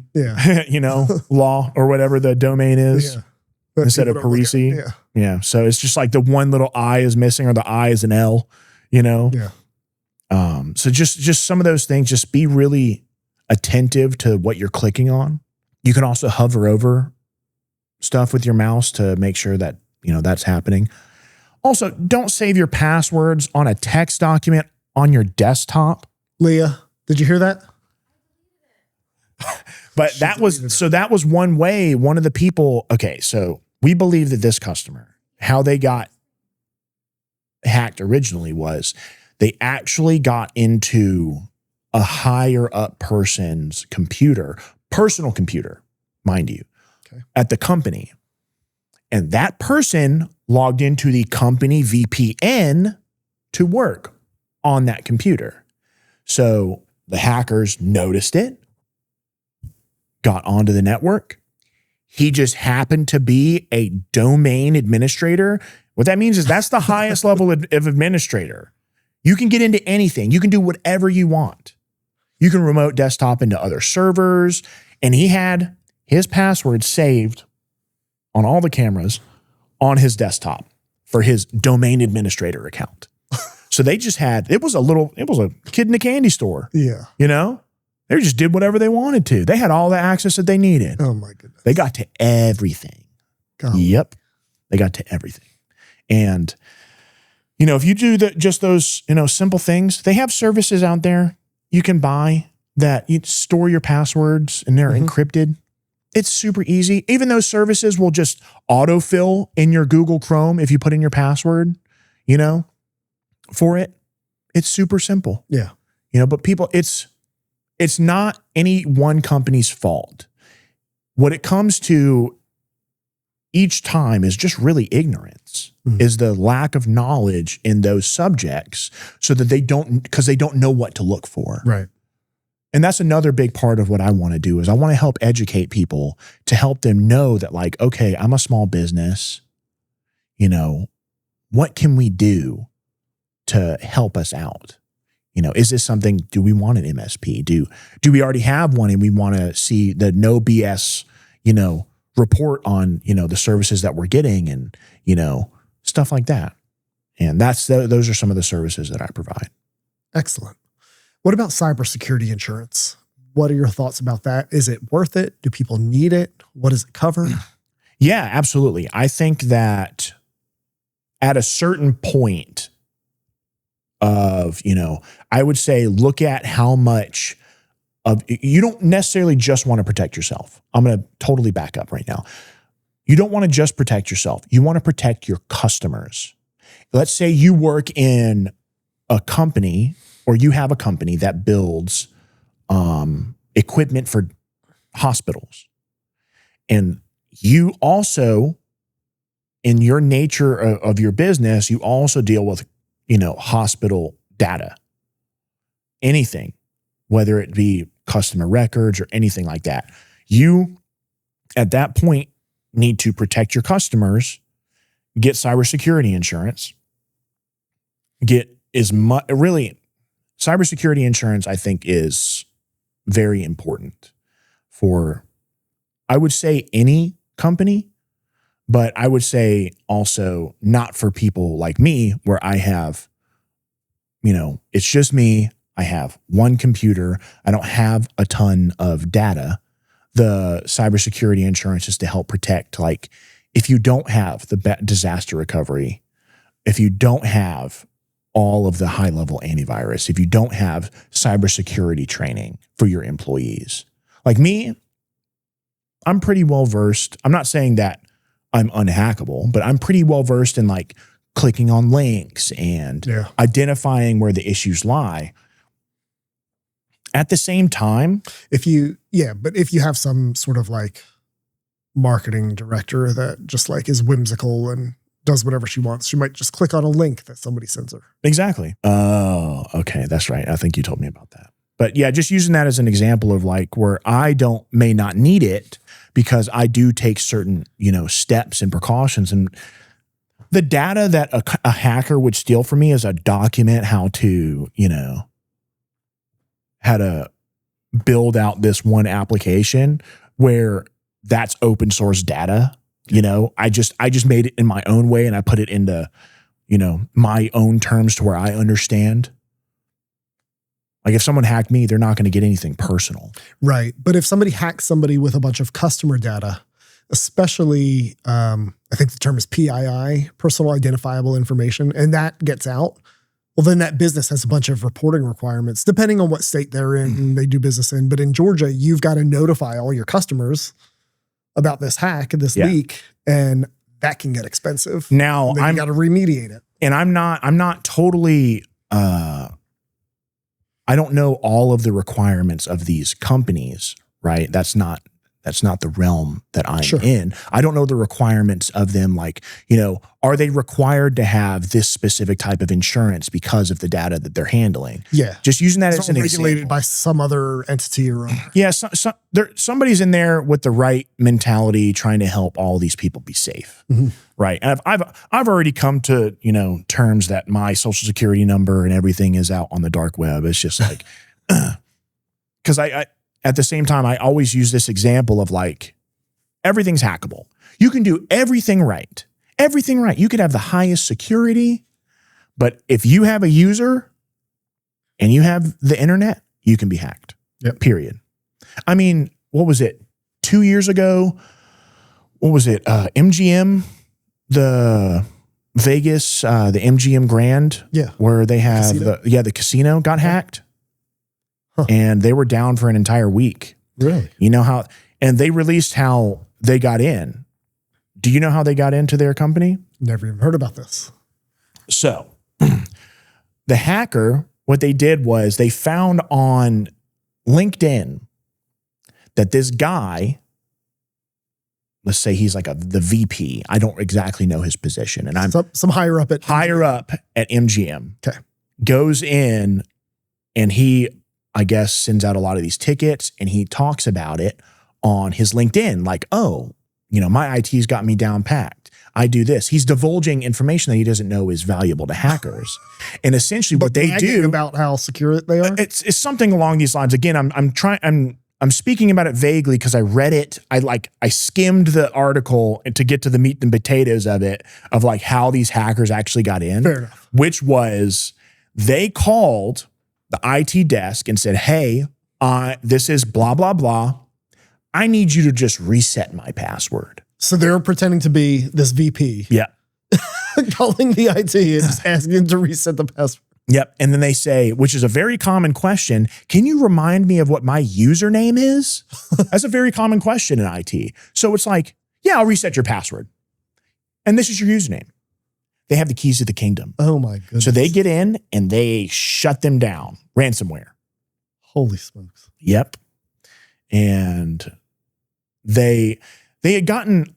law or whatever the domain is, instead of Parisi. Yeah. So it's just like the one little I is missing, or the I is an L. Yeah. So just some of those things. Just be really attentive to what you're clicking on. You can also hover over stuff with your mouse to make sure that that's happening. Also, don't save your passwords on a text document on your desktop. Leah, did you hear that? But that was one way. One of the people. Okay, so we believe that this customer, how they got hacked originally was they actually got into a higher up person's personal computer, mind you, at the company. And that person logged into the company VPN to work on that computer. So the hackers noticed it, got onto the network. He just happened to be a domain administrator. What that means is that's the highest level of administrator. You can get into anything. You can do whatever you want. You can remote desktop into other servers. And he had his password saved on all the cameras on his desktop for his domain administrator account. So they just it was a kid in a candy store. Yeah. They just did whatever they wanted to. They had all the access that they needed. Oh my goodness. They got to everything. God. Yep. They got to everything. And, if you do just those, simple things, they have services out there you can buy that you store your passwords and they're encrypted. It's super easy. Even those services will just autofill in your Google Chrome if you put in your password, for it. It's super simple. Yeah. But people, it's not any one company's fault. What it comes to each time is just really ignorance, is the lack of knowledge in those subjects, so that because they don't know what to look for. Right. And that's another big part of what I want to do is I want to help educate people to help them know that, like, okay, I'm a small business. What can we do to help us out? Is this something, do we want an MSP? Do we already have one and we want to see the no BS, report on, the services that we're getting and, stuff like that. And those are some of the services that I provide. Excellent. What about cybersecurity insurance? What are your thoughts about that? Is it worth it? Do people need it? What does it cover? Yeah, absolutely. I think that at a certain point of, I would say look at how much you don't necessarily just want to protect yourself. I'm going to totally back up right now. You don't want to just protect yourself. You want to protect your customers. Let's say you work in a company, or you have a company that builds equipment for hospitals. And you also, in your nature of your business, you also deal with, hospital data. Anything, whether it be customer records or anything like that. You, at that point, need to protect your customers, get cybersecurity insurance, cybersecurity insurance, I think, is very important for, I would say, any company, but I would say also not for people like me, where I have, it's just me. I have one computer. I don't have a ton of data. The cybersecurity insurance is to help protect, like, if you don't have the disaster recovery, if you don't have all of the high-level antivirus, if you don't have cybersecurity training for your employees. Like me, I'm pretty well-versed. I'm not saying that I'm unhackable, but I'm pretty well-versed in, like, clicking on links and identifying where the issues lie. At the same time, but if you have some sort of like marketing director that just like is whimsical and does whatever she wants, she might just click on a link that somebody sends her. Exactly. Oh, okay. That's right. I think you told me about that. But yeah, just using that as an example of like where I may not need it because I do take certain, steps and precautions. And The data that a hacker would steal from me is a document how to, how to build out this one application where that's open source data. I just made it in my own way and I put it into, my own terms to where I understand. Like if someone hacked me, they're not going to get anything personal. Right. But if somebody hacks somebody with a bunch of customer data, especially, I think the term is PII, personal identifiable information, and that gets out, well, then that business has a bunch of reporting requirements, depending on what state they're in and they do business in. But in Georgia, you've got to notify all your customers about this hack and this leak, and that can get expensive. Now you got to remediate it. And I'm not totally, I don't know all of the requirements of these companies, right? That's not the realm that I'm in. I don't know the requirements of them. Like, are they required to have this specific type of insurance because of the data that they're handling? Yeah. Just using that as an regulated example. by some other entity or other. Yeah. Somebody's in there with the right mentality trying to help all these people be safe. Mm-hmm. Right. And I've already come to, terms that my social security number and everything is out on the dark web. It's just like, because I at the same time, I always use this example of like, everything's hackable. You can do everything right. Everything right. You could have the highest security, but if you have a user and you have the internet, you can be hacked. Yep. Period. I mean, what was it? 2 years ago, what was it? MGM, the Vegas, the MGM Grand, where they have the casino got hacked. Huh. And they were down for an entire week. Really? And they released how they got in. Do you know how they got into their company? Never even heard about this. So the hacker, what they did was they found on LinkedIn that this guy, let's say he's like the VP. I don't exactly know his position. And I'm some higher up at MGM. Okay. Goes in and he, I guess, sends out a lot of these tickets and he talks about it on his LinkedIn. Like, oh, my IT's got me down packed. I do this. He's divulging information that he doesn't know is valuable to hackers. And essentially what they do about how secure they are. It's something along these lines. Again, I'm speaking about it vaguely because I read it. I skimmed the article to get to the meat and potatoes of it, of like how these hackers actually got in. Fair enough. Which was they called the IT desk and said, hey, this is blah, blah, blah. I need you to just reset my password. So they're pretending to be this VP. Yeah. Calling the IT and just asking them to reset the password. Yep. And then they say, which is a very common question, can you remind me of what my username is? That's a very common question in IT. So it's like, yeah, I'll reset your password. And this is your username. They have the keys to the kingdom. Oh my goodness. So they get in and they shut them down. Ransomware. Holy smokes. Yep. And they had gotten,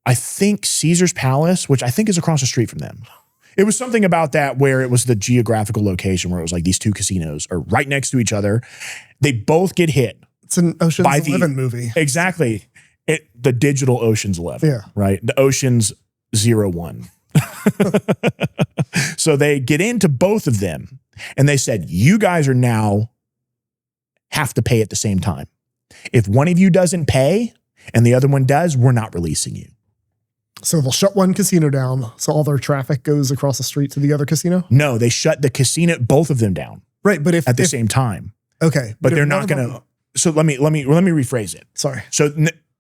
I think, Caesar's Palace, which I think is across the street from them. It was something about that where it was the geographical location where it was like these two casinos are right next to each other. They both get hit. It's an Ocean's 11 movie. Exactly. The digital Ocean's 11. Yeah. Right. The Ocean's 01. So they get into both of them and they said, you guys are now have to pay at the same time. If one of you doesn't pay and the other one does, we're not releasing you. So they'll shut one casino down so all their traffic goes across the street to the other casino? No, they shut the casino, both of them down. Right, but if at the same time. Okay. But they're not going to. So let me rephrase it. Sorry. So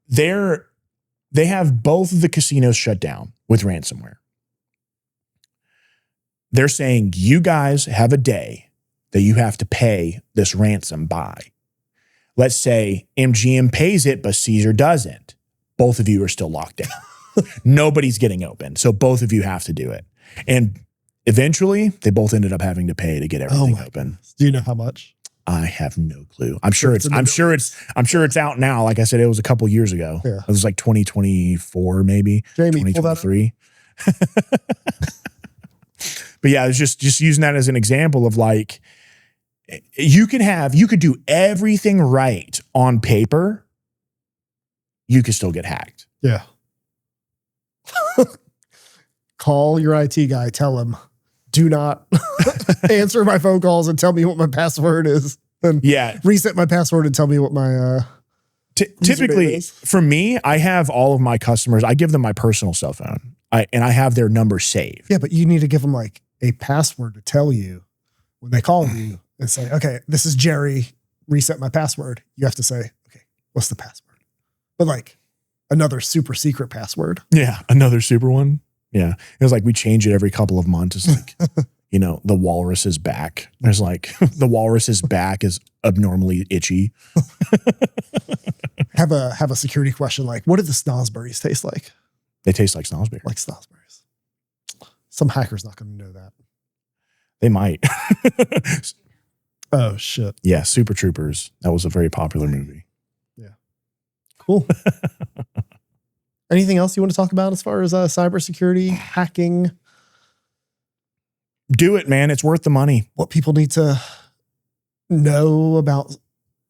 they have both of the casinos shut down with ransomware. They're saying you guys have a day that you have to pay this ransom by. Let's say MGM pays it, but Caesar doesn't. Both of you are still locked down. Nobody's getting open. So both of you have to do it. And eventually they both ended up having to pay to get everything open. Do you know how much? I have no clue. I'm sure it's out now. Like I said, it was a couple years ago. Yeah. It was like 2024, maybe. Jamie, 2023. But yeah, it's just using that as an example of like, you could do everything right on paper. You could still get hacked. Yeah. call your IT guy, tell him, do not answer my phone calls and tell me what my password is. And reset my password and tell me what my typically for me, I have all of my customers, I give them my personal cell phone. And I have their number saved. Yeah, but you need to give them like a password to tell you when they call you and say, okay, this is Jerry, reset my password. You have to say, okay, what's the password? But like another super secret password. Yeah, another super one. Yeah. It was like we change it every couple of months. It's like, you know, the walrus is back. There's like the walrus's back is abnormally itchy. Have a security question like, what do the snozzberries taste like? They taste like snozzberries. Like snozzberries. Some hacker's not going to know that. They might. Oh, shit. Yeah, Super Troopers. That was a very popular movie. Yeah. Cool. Anything else you want to talk about as far as cybersecurity, hacking? Do it, man. It's worth the money. What people need to know about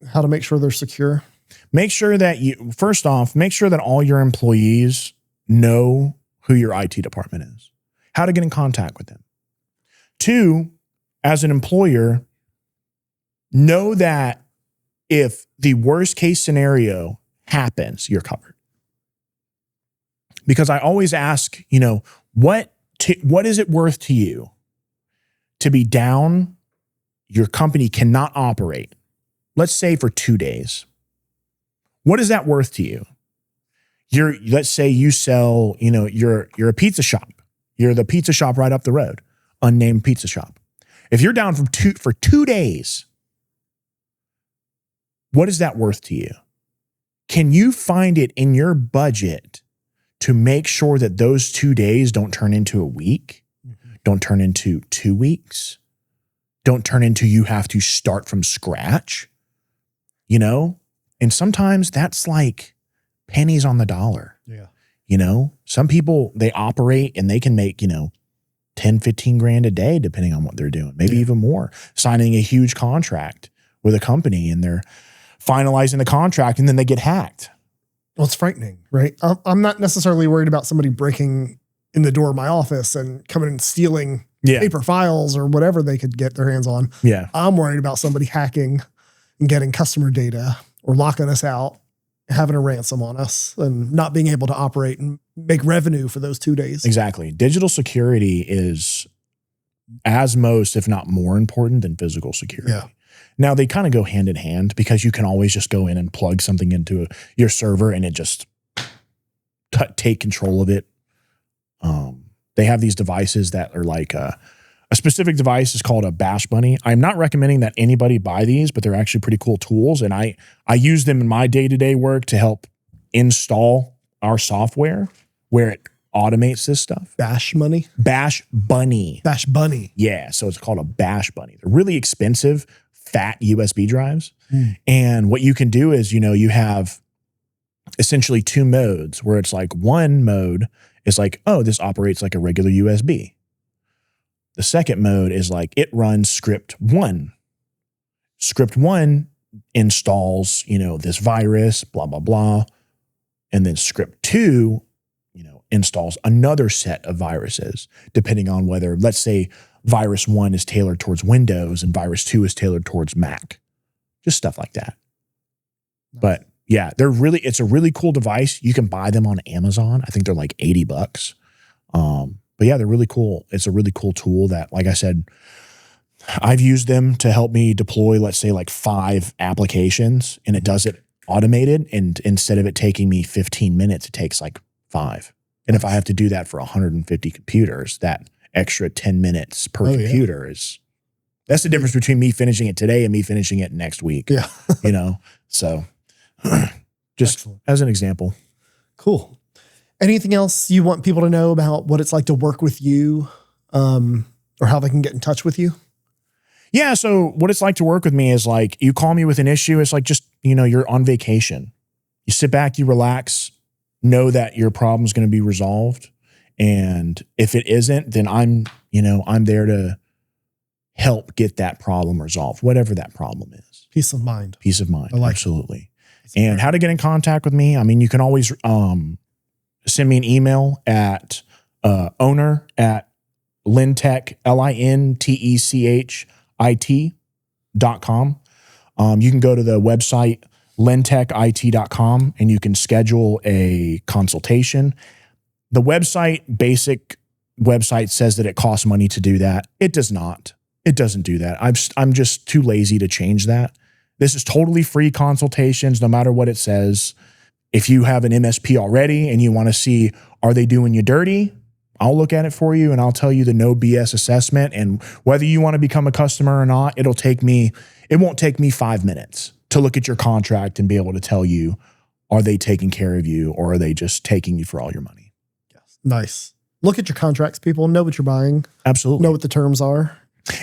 how to make sure they're secure? Make sure that first off, make sure that all your employees know who your IT department is, how to get in contact with them. 2, as an employer, know that if the worst case scenario happens, you're covered. Because I always ask, you know, what is it worth to you to be down? Your company cannot operate, let's say for 2 days. What is that worth to you? Let's say you sell, you know, you're a pizza shop. You're the pizza shop right up the road, unnamed pizza shop. If you're down for 2 days, what is that worth to you? Can you find it in your budget to make sure that those 2 days don't turn into a week, don't turn into 2 weeks, don't turn into you have to start from scratch, you know? And sometimes that's like pennies on the dollar. Yeah. You know, some people, they operate and they can make, you know, 10, 15 grand a day, depending on what they're doing, maybe even more, signing a huge contract with a company and they're finalizing the contract and then they get hacked. Well, it's frightening, right? I'm not necessarily worried about somebody breaking in the door of my office and coming and stealing paper files or whatever they could get their hands on. Yeah. I'm worried about somebody hacking and getting customer data or locking us out, having a ransom on us and not being able to operate and make revenue for those 2 days. Exactly. Digital security is as most, if not more important than physical security. Yeah. Now they kind of go hand in hand because you can always just go in and plug something into your server and it just take control of it. They have these devices that are like a specific device is called a Bash Bunny. I'm not recommending that anybody buy these, but they're actually pretty cool tools. And I use them in my day-to-day work to help install our software where it automates this stuff. Bash Bunny? Bash Bunny. Bash Bunny. Yeah. So it's called a Bash Bunny. They're really expensive, fat USB drives. And what you can do is, you know, you have essentially 2 modes where it's like one mode is like, oh, this operates like a regular USB. The second mode is like it runs script 1. Script 1 installs, you know, this virus, blah, blah, blah. And then script 2, you know, installs another set of viruses, depending on whether, let's say, virus 1 is tailored towards Windows and virus 2 is tailored towards Mac. Just stuff like that. Nice. But yeah, it's a really cool device. You can buy them on Amazon. I think they're like $80. But yeah, they're really cool. It's a really cool tool that, like I said, I've used them to help me deploy, let's say like 5 applications and it does it automated. And instead of it taking me 15 minutes, it takes like 5. And if I have to do that for 150 computers, that extra 10 minutes per computer that's the difference between me finishing it today and me finishing it next week. Yeah. You know, so just Excellent. As an example. Cool. Anything else you want people to know about what it's like to work with you, or how they can get in touch with you? Yeah. So what it's like to work with me is like, you call me with an issue. It's like, just, you know, you're on vacation. You sit back, you relax, know that your problem's going to be resolved. And if it isn't, then I'm there to help get that problem resolved, whatever that problem is. Peace of mind. Peace of mind. Absolutely. And how to get in contact with me. I mean, you can always, send me an email at owner at LinTech, LINTECHIT.com. You can go to the website lintechit.com and you can schedule a consultation. The basic website says that it costs money to do that. It does not. It doesn't do that. I'm just too lazy to change that. This is totally free consultations, no matter what it says. If you have an MSP already and you want to see, are they doing you dirty? I'll look at it for you and I'll tell you the no BS assessment. And whether you want to become a customer or not, it won't take me 5 minutes to look at your contract and be able to tell you, are they taking care of you or are they just taking you for all your money? Yes. Nice. Look at your contracts, people. Know what you're buying. Absolutely. Know what the terms are.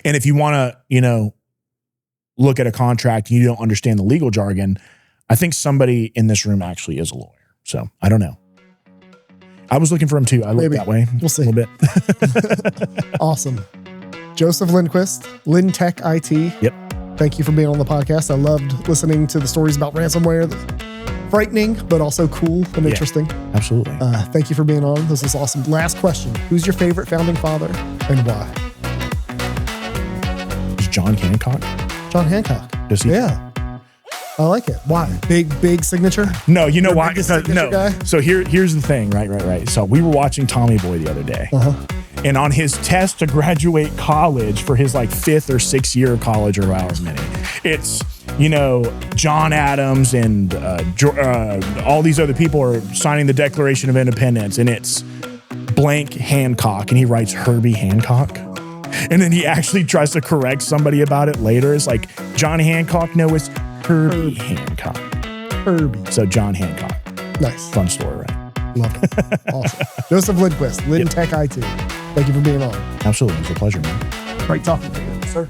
And if you want to, look at a contract and you don't understand the legal jargon, I think somebody in this room actually is a lawyer. So I don't know. I was looking for him too. I look that way. We'll see. A little bit. Awesome. Joseph Lindquist, LinTech IT. Yep. Thank you for being on the podcast. I loved listening to the stories about ransomware. Frightening, but also cool and interesting. Absolutely. Thank you for being on. This is awesome. Last question. Who's your favorite founding father and why? Is John Hancock? John Hancock. Does he? Yeah. I like it. Why? Big signature? No, you know why? No. Guy? So here's the thing, right. So we were watching Tommy Boy the other day. And on his test to graduate college for his 5th or 6th year of college or however many, it's, John Adams and all these other people are signing the Declaration of Independence, and it's blank Hancock, and he writes Herbie Hancock. And then he actually tries to correct somebody about it later. It's like, John Hancock, no, it's Herbie Hancock. Herbie. So John Hancock. Nice. Fun story, right? Love it. Awesome. Joseph Lindquist, LinTech IT. Thank you for being on. Absolutely. It's a pleasure, man. Great talking to you, sir.